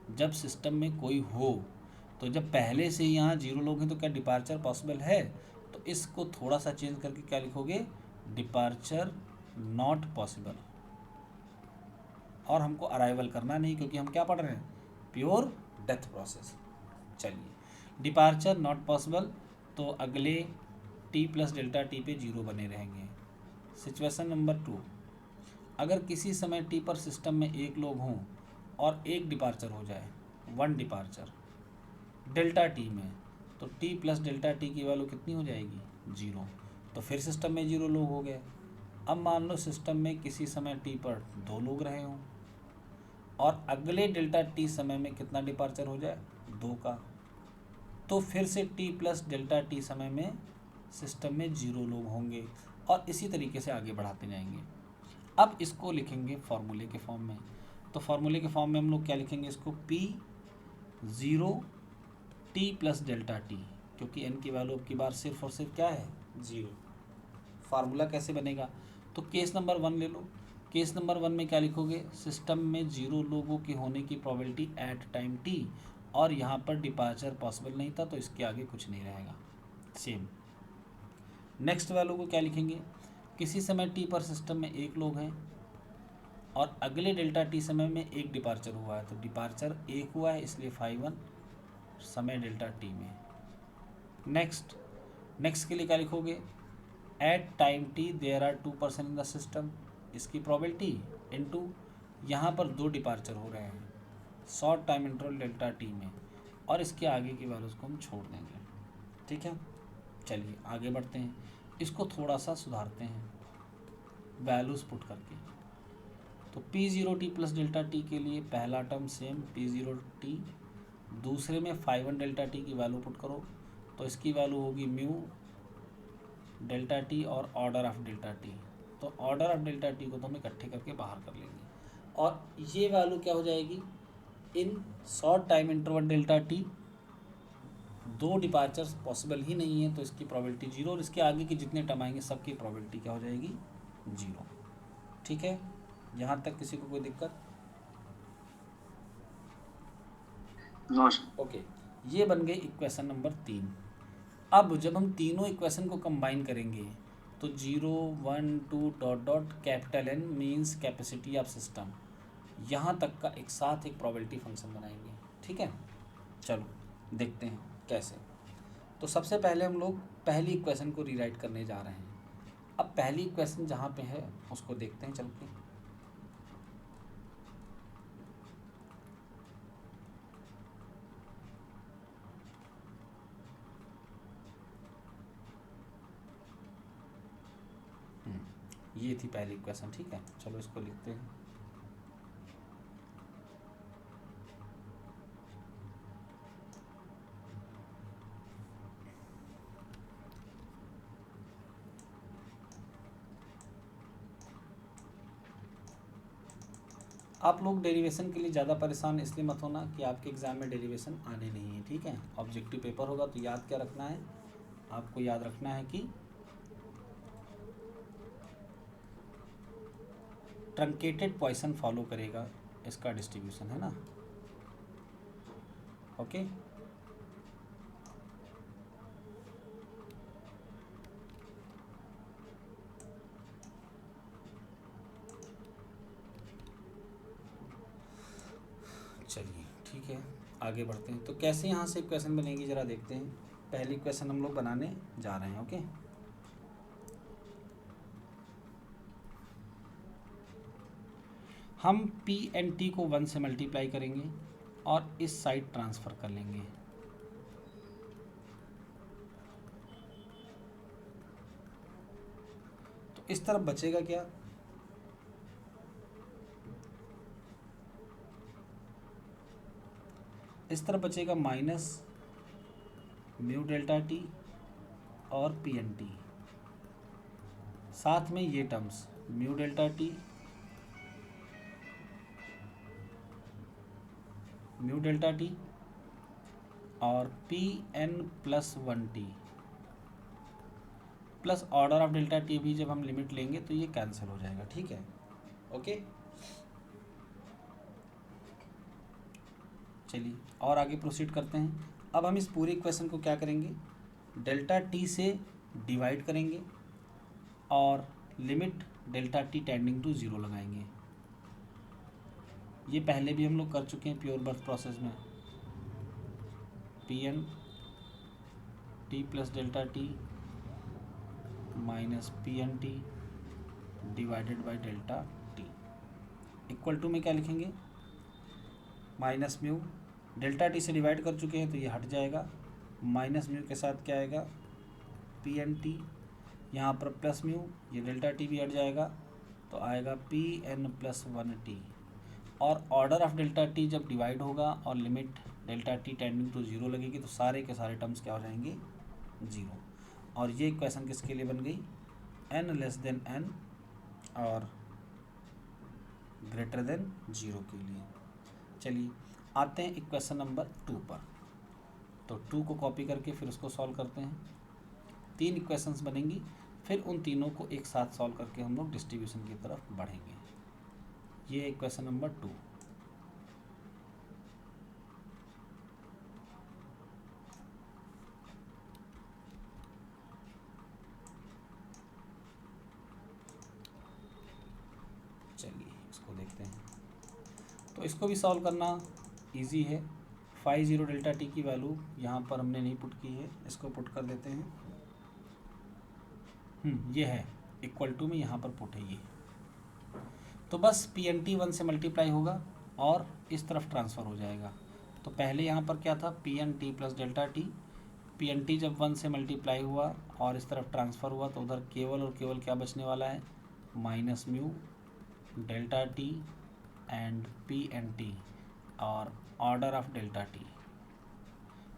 जब सिस्टम में कोई हो। तो जब पहले से ही यहाँ 0 लोग हैं तो क्या डिपार्चर पॉसिबल है? तो इसको थोड़ा सा चेंज करके क्या लिखोगे? Departure not possible. और हमको अराइवल करना नहीं क्योंकि हम क्या पढ़ रहे हैं? Pure death process. चलिए, डिपार्चर नॉट पॉसिबल, तो अगले टी प्लस डेल्टा टी पे 0 बने रहेंगे। सिचुएशन नंबर 2, अगर किसी समय टी पर सिस्टम में 1 लोग हों और एक डिपार्चर हो जाए, 1 डिपार्चर डेल्टा टी में, तो टी प्लस डेल्टा टी की वैल्यू कितनी हो जाएगी? 0। तो फिर सिस्टम में 0 लोग हो गए। अब मान लो सिस्टम में किसी समय टी पर 2 लोग रहे हों और अगले डेल्टा टी समय में कितना डिपार्चर हो जाए? 2 का। तो फिर से टी प्लस डेल्टा टी समय में सिस्टम में 0 लोग होंगे और इसी तरीके से आगे बढ़ाते जाएंगे। अब इसको लिखेंगे फॉर्मूले के फॉर्म में। तो फॉर्मूले के फॉर्म में हम लोग क्या लिखेंगे इसको? P0 T plus delta t, क्योंकि n की वैल्यू अब की बार सिर्फ और सिर्फ क्या है? 0। फार्मूला कैसे बनेगा? तो केस नंबर 1 ले लो। केस नंबर 1 में क्या लिखोगे? सिस्टम में 0 लोगों के होने की प्रोबेबिलिटी एट टाइम t, और यहाँ पर डिपार्चर पॉसिबल नहीं था तो इसके आगे कुछ नहीं रहेगा। सेम नेक्स्ट वैल्यू को क्या लिखेंगे? किसी समय t पर सिस्टम में 1 लोग हैं और अगले डेल्टा टी समय में 1 डिपार्चर हुआ है, तो डिपार्चर 1 हुआ है इसलिए 5-1 समय डेल्टा टी में। नेक्स्ट के लिए क्या लिखोगे? At time t there are 2% in the system, इसकी प्रोबेबिलिटी इनटू यहाँ पर 2 डिपार्चर हो रहे हैं short time interval delta t में, और इसके आगे की वैल्यूज़ को हम छोड़ देंगे। ठीक है, चलिए आगे बढ़ते हैं। इसको थोड़ा सा सुधारते हैं वैल्यूज़ पुट करके। तो P0t प्लस डेल्टा टी के लिए पहला टर्म सेम P0t, दूसरे में 5-1 डेल्टा टी की वैल्यू पुट करो, तो इसकी वैल्यू होगी म्यू डेल्टा टी और ऑर्डर ऑफ डेल्टा टी। तो ऑर्डर ऑफ डेल्टा टी को तो हम इकट्ठे करके बाहर कर लेंगे, और ये वैल्यू क्या हो जाएगी? In short time interval delta T 2 departures possible ही नहीं है तो इसकी प्रोबेबिलिटी 0, और इसके आगे के जितने टर्म आएंगे सबकी प्रोबेबिलिटी क्या हो जाएगी? 0। ठीक है, यहाँ तक किसी को कोई दिक्कत? नो। ओके, ये बन गई इक्वेशन नंबर 3। अब जब हम तीनों इक्वेशन को कंबाइन करेंगे तो 0, 1, 2 dot dot capital N means capacity of system, यहाँ तक का एक साथ एक प्रोबेबिलिटी फंक्शन बनाएंगे। ठीक है, चलो देखते हैं कैसे। तो सबसे पहले हम लोग पहली इक्वेशन को रीराइट करने जा रहे हैं। अब पहली इक्वेशन जहाँ पे है उसको देखते हैं चल के। ये थी पहली इक्वेशन। ठीक है, चलो इसको लिखते हैं। आप लोग डेरिवेशन के लिए ज़्यादा परेशान इसलिए मत होना कि आपके एग्ज़ाम में डेरिवेशन आने नहीं है। ठीक है, ऑब्जेक्टिव पेपर होगा तो याद क्या रखना है? आपको याद रखना है कि ट्रंकेटेड पॉइसन फॉलो करेगा इसका डिस्ट्रीब्यूशन, है ना। ओके। चलिए ठीक है, आगे बढ़ते हैं। तो कैसे यहाँ से इक्वेशन बनेगी ज़रा देखते हैं। पहली इक्वेशन हम लोग बनाने जा रहे हैं। ओके, हम पी एन टी को 1 से मल्टीप्लाई करेंगे और इस साइड ट्रांसफ़र कर लेंगे। तो इस तरफ बचेगा क्या, इस तरफ बचेगा माइनस म्यू डेल्टा टी और पी एन टी, साथ में ये terms mu delta T, mu delta T और P N plus 1 T plus order of delta T भी जब हम लिमिट लेंगे तो ये कैंसिल हो जाएगा। ठीक है, ओके। चलिए और आगे प्रोसीड करते हैं। अब हम इस पूरे इक्वेशन को क्या करेंगे, डेल्टा टी से डिवाइड करेंगे और limit delta t tending to 0 लगाएंगे। ये पहले भी हम लोग कर चुके हैं प्योर बर्थ प्रोसेस में। P N t plus delta t minus p N t divided by delta t equal to में क्या लिखेंगे, माइनस म्यू, डेल्टा टी से डिवाइड कर चुके हैं तो ये हट जाएगा, माइनस म्यू के साथ क्या आएगा पी एन टी, यहाँ पर प्लस म्यू, ये डेल्टा टी भी हट जाएगा तो आएगा पी एन प्लस 1 टी। और ऑर्डर ऑफ डेल्टा टी जब डिवाइड होगा और limit delta t tending to 0 लगेगी तो सारे के सारे टर्म्स क्या हो जाएंगे 0। और ये इक्वेशन किसके लिए बन गई, n लेस देन n और ग्रेटर देन 0 के लिए। चलिए आते हैं इक्वेशन नंबर 2 पर। तो 2 को कॉपी करके फिर उसको सॉल्व करते हैं। 3 इक्वेशंस बनेंगी, फिर उन तीनों को एक साथ सॉल्व करके हम लोग डिस्ट्रीब्यूशन की तरफ बढ़ेंगे। ये इक्वेशन नंबर 2। चलिए इसको देखते हैं। तो इसको भी सॉल्व करना इजी है। 50 डेल्टा टी की वैल्यू यहाँ पर हमने नहीं पुट की है, इसको पुट कर देते हैं। ये है इक्वल टू में यहाँ पर पुट है ये। तो बस पी एन टी 1 से मल्टीप्लाई होगा और इस तरफ ट्रांसफ़र हो जाएगा। तो पहले यहाँ पर क्या था, p N t plus delta t, p N t जब 1 से मल्टीप्लाई हुआ और इस तरफ ट्रांसफ़र हुआ तो उधर केवल और केवल क्या बचने वाला है, minus mu delta t and p N T और ऑर्डर ऑफ डेल्टा टी।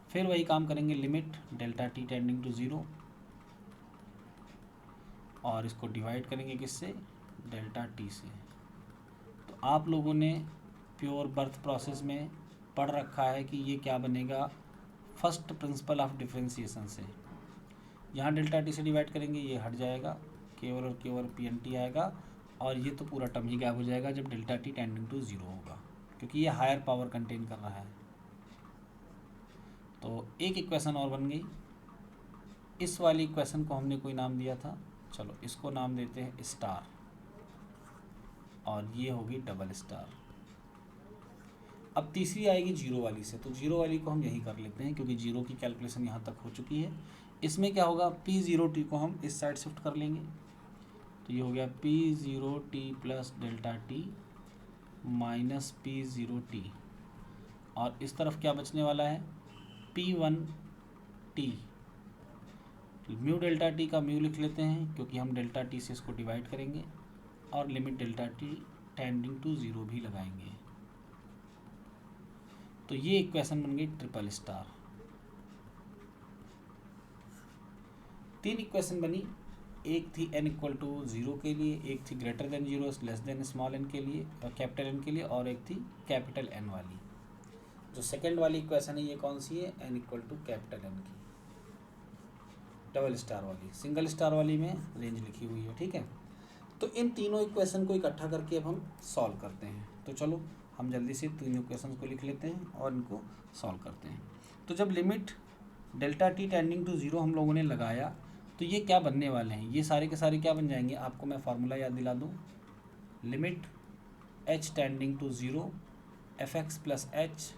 फिर वही काम करेंगे, limit delta t tending to 0 और इसको डिवाइड करेंगे किससे, डेल्टा टी से। तो आप लोगों ने प्योर बर्थ प्रोसेस में पढ़ रखा है कि ये क्या बनेगा, फर्स्ट प्रिंसिपल ऑफ डिफरेंशिएशन से। यहाँ डेल्टा टी से डिवाइड करेंगे, ये हट जाएगा, केवल और केवल पी एन टी आएगा और ये तो पूरा टर्म ही गायब हो जाएगा जब डेल्टा टी टेंडिंग टू 0 होगा, क्योंकि ये हायर पावर कंटेन कर रहा है। तो एक इक्वेशन और बन गई। इस वाली इक्वेशन को हमने कोई नाम दिया था, चलो इसको नाम देते हैं स्टार और ये होगी डबल स्टार। अब तीसरी आएगी 0 वाली से, तो 0 वाली को हम यही कर लेते हैं क्योंकि 0 की कैलकुलेशन यहाँ तक हो चुकी है। इसमें क्या होगा, P0T को हम इस साइड शिफ्ट कर लेंगे तो ये हो गया P0T plus delta t minus P0T और इस तरफ क्या बचने वाला है, P1T। म्यू डेल्टा टी का म्यू लिख लेते हैं क्योंकि हम डेल्टा टी से इसको डिवाइड करेंगे और limit delta t tending to 0 भी लगाएंगे। तो ये इक्वेशन बन गई ट्रिपल स्टार। 3 इक्वेशन बनी, एक थी n इक्वल टू 0 के लिए, एक थी greater than 0 less than small n के लिए और कैपिटल N के लिए, और एक थी कैपिटल N वाली। जो सेकेंड वाली इक्वेशन है ये कौन सी है, n equal to capital N की, डबल स्टार वाली। सिंगल स्टार वाली में रेंज लिखी हुई है, ठीक है। तो इन तीनों इक्वेशन को इकट्ठा करके अब हम सॉल्व करते हैं। तो चलो हम जल्दी से तीनों इक्वेशंस को लिख लेते हैं और इनको सॉल्व करते हैं। तो जब limit delta t tending to zero हम लोगों ने लगाया तो ये क्या बनने वाले हैं, ये सारे के सारे क्या बन जाएंगे, आपको मैं फार्मूला याद दिला दूँ। Limit h tending to zero f x plus h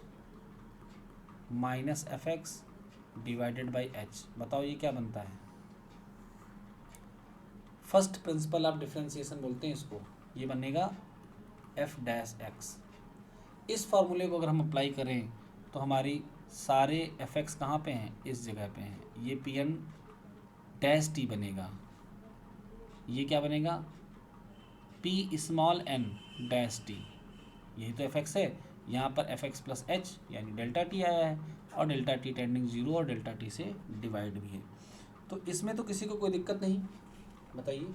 minus f x divided by h. बताओ ये क्या बनता है, फर्स्ट प्रिंसिपल ऑफ डिफरेंशिएशन बोलते हैं इसको। ये बनेगा एफ डैश एक्स। इस फार्मूले को अगर हम अप्लाई करें तो हमारी सारे एफ एक्स कहाँ पे हैं, इस जगह पे हैं। ये पी एन डैश टी बनेगा, ये क्या बनेगा, p small n dash t. यही तो एफ एक्स है, यहाँ पर एफ एक्स प्लस एच यानी डेल्टा टी आया है, और डेल्टा टी टेंडिंग ज़ीरो और डेल्टा टी से डिवाइड भी है। तो इसमें तो किसी को कोई दिक्कत नहीं, बताइए।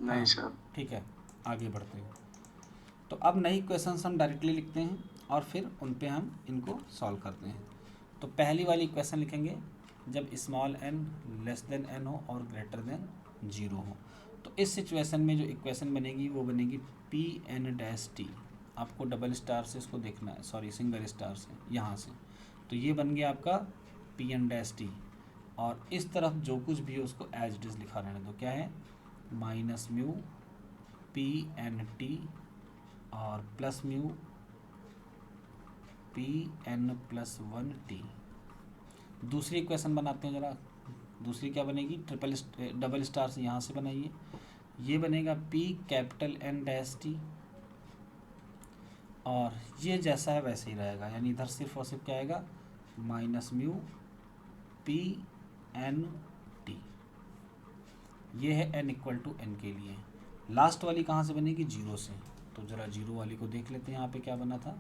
नहीं सर। ठीक है, आगे बढ़ते हैं। तो अब नई क्वेश्चंस हम डायरेक्टली लिखते हैं और फिर उन पे हम इनको सॉल्व करते हैं। तो पहली वाली इक्वेशन लिखेंगे जब small n less than n हो और ग्रेटर देन जीरो हो। तो इस सिचुएशन में जो इक्वेशन बनेगी वो बनेगी पी एन डैश टी। आपको डबल स्टार से इसको देखना है, सॉरी सिंगल स्टार से, यहाँ से। तो ये बन गया आपका पी एन डैश टी, और इस तरफ जो कुछ भी है उसको एज इट इज़ लिखा रहने दो। क्या है, minus mu P N T और plus mu P N plus one T. दूसरी इक्वेशन बनाते हैं जरा। दूसरी क्या बनेगी, डबल स्टार से यहाँ से बनाइए। ये बनेगा p capital n dash t, और ये जैसा है वैसे ही रहेगा, यानी इधर सिर्फ और सिर्फ क्या आएगा, minus mu P N t. ये है एन इक्वल टू एन के लिए। लास्ट वाली कहाँ से बनेगी, जीरो से। तो ज़रा जीरो वाली को देख लेते हैं, यहाँ पे क्या बना था,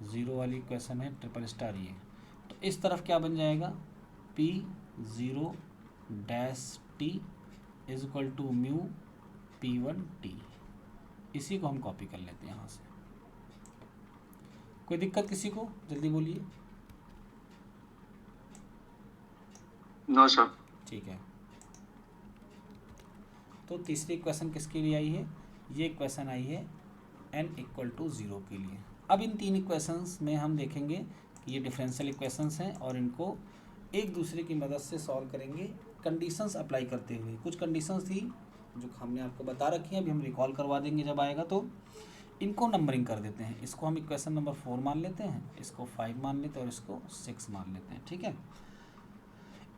ज़ीरो वाली इक्वेशन है ट्रिपल स्टार ये। तो इस तरफ क्या बन जाएगा, p zero dash t is equal to mu p one t. इसी को हम कॉपी कर लेते हैं यहाँ से। कोई दिक्कत किसी को, जल्दी बोलिए। No sir. ठीक है, तो तीसरी इक्वेशन किसके लिए आई है, ये इक्वेशन आई है n इक्वल टू ज़ीरो के लिए। अब इन तीन इक्वेशंस में हम देखेंगे कि ये डिफरेंशियल इक्वेशंस हैं और इनको एक दूसरे की मदद से सॉल्व करेंगे कंडीशंस अप्लाई करते हुए। कुछ कंडीशंस थी जो हमने आपको बता रखी हैं, अभी हम रिकॉल करवा देंगे जब आएगा। तो इनको नंबरिंग कर देते हैं। इसको हम इक्वेशन नंबर 4 मान लेते हैं, इसको 5 मान लेते हैं और इसको 6 मान लेते हैं। ठीक है,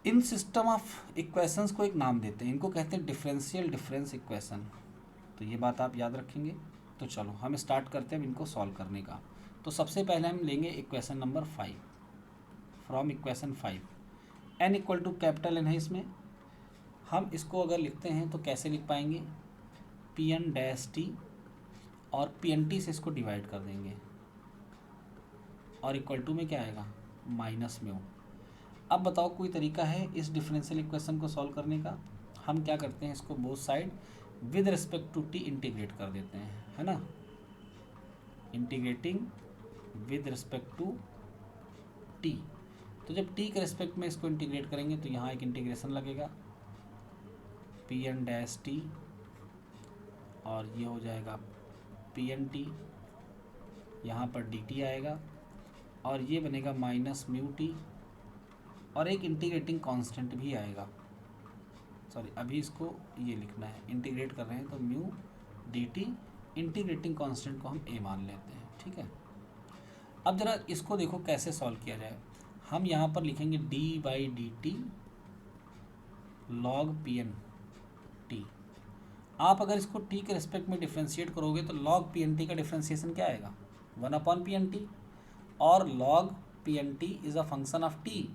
इन सिस्टम ऑफ इक्वेशंस को एक नाम देते हैं, इनको कहते हैं डिफरेंशियल डिफरेंस इक्वेशन। तो ये बात आप याद रखेंगे। तो चलो हम स्टार्ट करते हैं इनको सॉल्व करने का। तो सबसे पहले हम लेंगे equation number 5। From equation 5 n equal to capital n है, इसमें हम इसको अगर लिखते हैं तो कैसे लिख पाएंगे, पी एन डैश टी और पी एन टी से इसको डिवाइड कर देंगे, और इक्वल टू में क्या आएगा, माइनस म्यू। अब बताओ कोई तरीका है इस डिफरेंशियल इक्वेशन को सॉल्व करने का। हम क्या करते हैं, इसको both side with respect to t integrate कर देते हैं, है ना। Integrating with respect to t. तो जब टी के रिस्पेक्ट में इसको इंटीग्रेट करेंगे तो यहाँ एक इंटीग्रेशन लगेगा, पी एन डैश टी, और ये हो जाएगा पी एन टी, यहाँ पर डी टी आएगा, और ये बनेगा माइनस म्यू टी, और एक इंटीग्रेटिंग कांस्टेंट भी आएगा। सॉरी, अभी इसको ये लिखना है, इंटीग्रेट कर रहे हैं तो mu D T, integrating constant को हम ए मान लेते हैं। ठीक है, अब ज़रा इसको देखो कैसे सॉल्व किया जाए। हम यहाँ पर लिखेंगे d by d t log p N t. आप अगर इसको टी के रिस्पेक्ट में डिफ्रेंशिएट करोगे तो लॉग पी एन टी का डिफ्रेंशिएशन क्या आएगा, 1/पी_n_t, और log p N t is a function of t.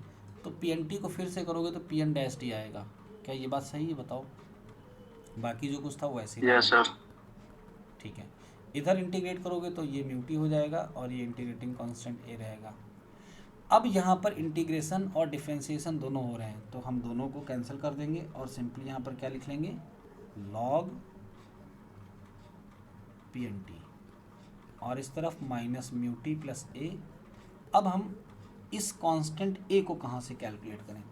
तो पी एन टी को फिर से करोगे तो पी एन डैश टी आएगा। क्या ये बात सही है, बताओ। बाकी जो कुछ था वो ऐसे ही। Yes sir. ठीक है, इधर इंटीग्रेट करोगे तो ये म्यू टी हो जाएगा और ये इंटीग्रेटिंग कांस्टेंट ए रहेगा। अब यहाँ पर इंटीग्रेशन और डिफरेंशिएशन दोनों हो रहे हैं, तो हम दोनों को कैंसिल कर देंगे और सिंपली यहाँ पर क्या लिख लेंगे, लॉग पी एन टी, और इस तरफ माइनस म्यू टी प्लस ए। अब हम इस कांस्टेंट ए को कहाँ से कैलकुलेट करें,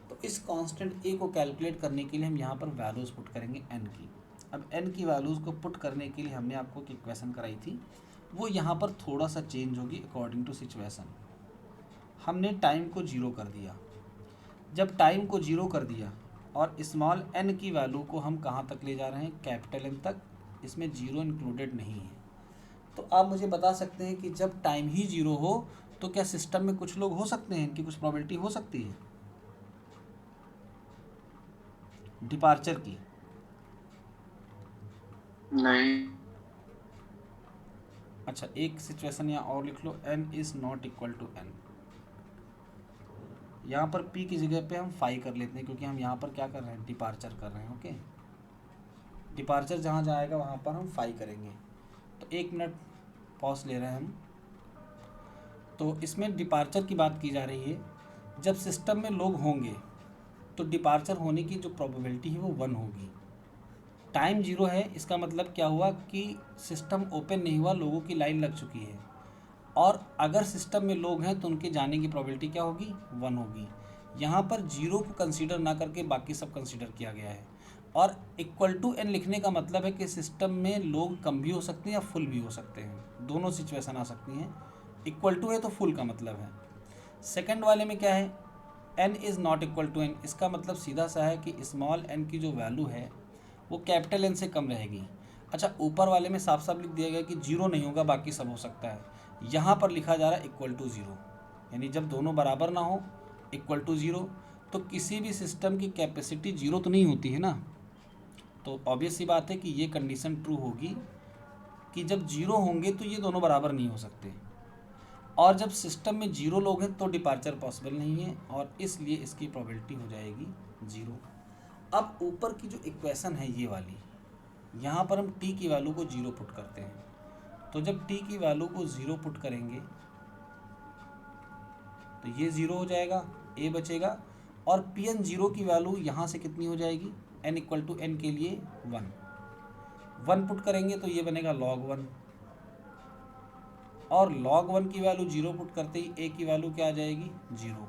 तो इस कांस्टेंट ए को कैलकुलेट करने के लिए हम यहाँ पर वैल्यूज पुट करेंगे एन की। अब n की वैल्यूज़ को पुट करने के लिए हमने आपको एक इक्वेशन कराई थी, वो यहाँ पर थोड़ा सा चेंज होगी अकॉर्डिंग टू सिचुएशन। हमने टाइम को 0 कर दिया। जब टाइम को 0 कर दिया और स्मॉल n की वैल्यू को हम कहाँ तक ले जा रहे हैं, कैपिटल N तक, इसमें 0 इंक्लूडेड नहीं है। तो आप मुझे बता सकते हैं कि जब टाइम ही 0 हो तो क्या सिस्टम में कुछ लोग हो सकते हैं, इनकी कुछ प्रोबेबिलिटी हो सकती है डिपार्चर की? नहीं। अच्छा, एक सिचुएशन यहाँ और लिख लो, n is not equal to n। यहाँ पर p की जगह पे हम फाई कर लेते हैं, क्योंकि हम यहाँ पर क्या कर रहे हैं, डिपार्चर कर रहे हैं। ओके, डिपार्चर जहाँ जाएगा वहाँ पर हम फाई करेंगे। तो 1 मिनट पॉज ले रहे हैं हम। तो इसमें डिपार्चर की बात की जा रही है। जब सिस्टम में लोग होंगे तो डिपार्चर होने की जो प्रोबेबिलिटी है वो 1 होगी। टाइम 0 है, इसका मतलब क्या हुआ कि सिस्टम ओपन नहीं हुआ, लोगों की लाइन लग चुकी है। और अगर सिस्टम में लोग हैं तो उनके जाने की प्रोबेबिलिटी क्या होगी, 1 होगी। यहाँ पर 0 को कंसीडर ना करके बाकी सब कंसीडर किया गया है। और इक्वल टू n लिखने का मतलब है कि सिस्टम में लोग कम भी हो सकते हैं या फुल भी हो सकते हैं, दोनों सिचुएशन आ सकती हैं। इक्वल टू है तो फुल का मतलब है। सेकंड वाले में क्या है, n is not equal to n, इसका मतलब सीधा सा है कि स्मॉल n की जो वैल्यू है वो कैपिटल N से कम रहेगी। अच्छा, ऊपर वाले में साफ साफ लिख दिया गया कि 0 नहीं होगा, बाकी सब हो सकता है। यहाँ पर लिखा जा रहा है इक्वल टू 0, यानी जब दोनों बराबर ना हो, इक्वल टू 0, तो किसी भी सिस्टम की कैपेसिटी 0 तो नहीं होती है ना। तो ऑब्वियस सी बात है कि ये कंडीशन ट्रू होगी कि जब 0 होंगे तो ये दोनों बराबर नहीं हो सकते, और जब सिस्टम में 0 लोग हैं तो डिपार्चर पॉसिबल नहीं है, और इसलिए इसकी प्रोबेबिलिटी हो जाएगी 0। अब ऊपर की जो इक्वेशन है ये वाली, यहाँ पर हम t की वैल्यू को 0 पुट करते हैं। तो जब t की वैल्यू को 0 पुट करेंगे तो ये 0 हो जाएगा, a बचेगा, और Pn 0 की वैल्यू यहाँ से कितनी हो जाएगी, n इक्वल टू n के लिए 1 पुट करेंगे तो ये बनेगा log 1, और log 1 की वैल्यू 0 पुट करते ही a की वैल्यू क्या आ जाएगी, 0।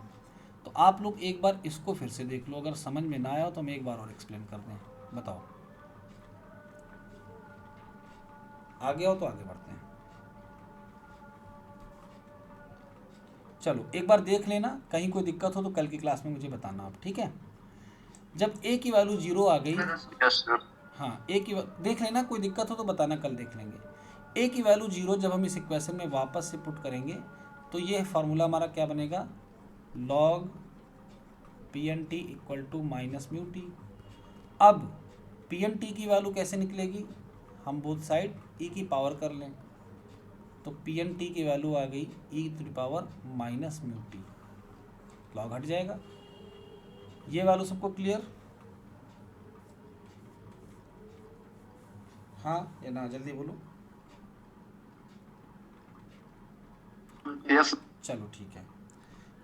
तो आप लोग एक बार इसको फिर से देख लो, अगर समझ में ना आया हो तो हम एक बार और एक्सप्लेन कर दें, बताओ। आगे हो तो आगे बढ़ते हैं। चलो एक बार देख लेना, कहीं कोई दिक्कत हो तो कल की क्लास में मुझे बताना आप, ठीक है। जब a की वैल्यू 0 आ गई, हाँ a की देख लेना, कोई दिक्कत हो तो बताना, कल देख लेंगे। a की वैल्यू 0 जब हम इस इक्वेशन में वापस से पुट करेंगे तो ये फार्मूला हमारा क्या बनेगा, log Pn t equal to minus mu t. अब Pn t की वैल्यू कैसे निकलेगी, हम बोथ साइड e की पावर कर लें, तो Pn t की वैल्यू आ गई e to the power minus mu t, log हट जाएगा। ये वैल्यू सबको क्लियर, हाँ या ना, जल्दी बोलो। यस। चलो ठीक है,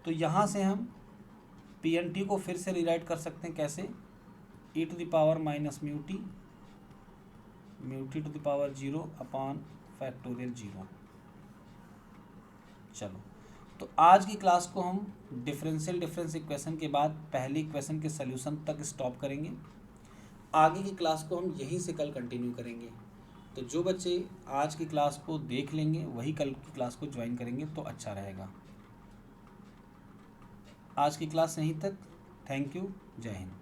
तो यहाँ से हम Pn t को फिर से रिराइट कर सकते हैं, कैसे, e to the power minus mu t to the power 0 upon factorial 0। चलो, तो आज की क्लास को हम डिफरेंशियल डिफरेंस इक्वेशन के बाद पहली इक्वेशन के सल्यूशन तक स्टॉप करेंगे। आगे की क्लास को हम यहीं से कल कंटिन्यू करेंगे। तो जो बच्चे आज की क्लास को देख लेंगे वही कल की क्लास को ज्वाइन करेंगे तो अच्छा रहेगा। आज की क्लास यहीं तक, थैंक यू, जय हिंद।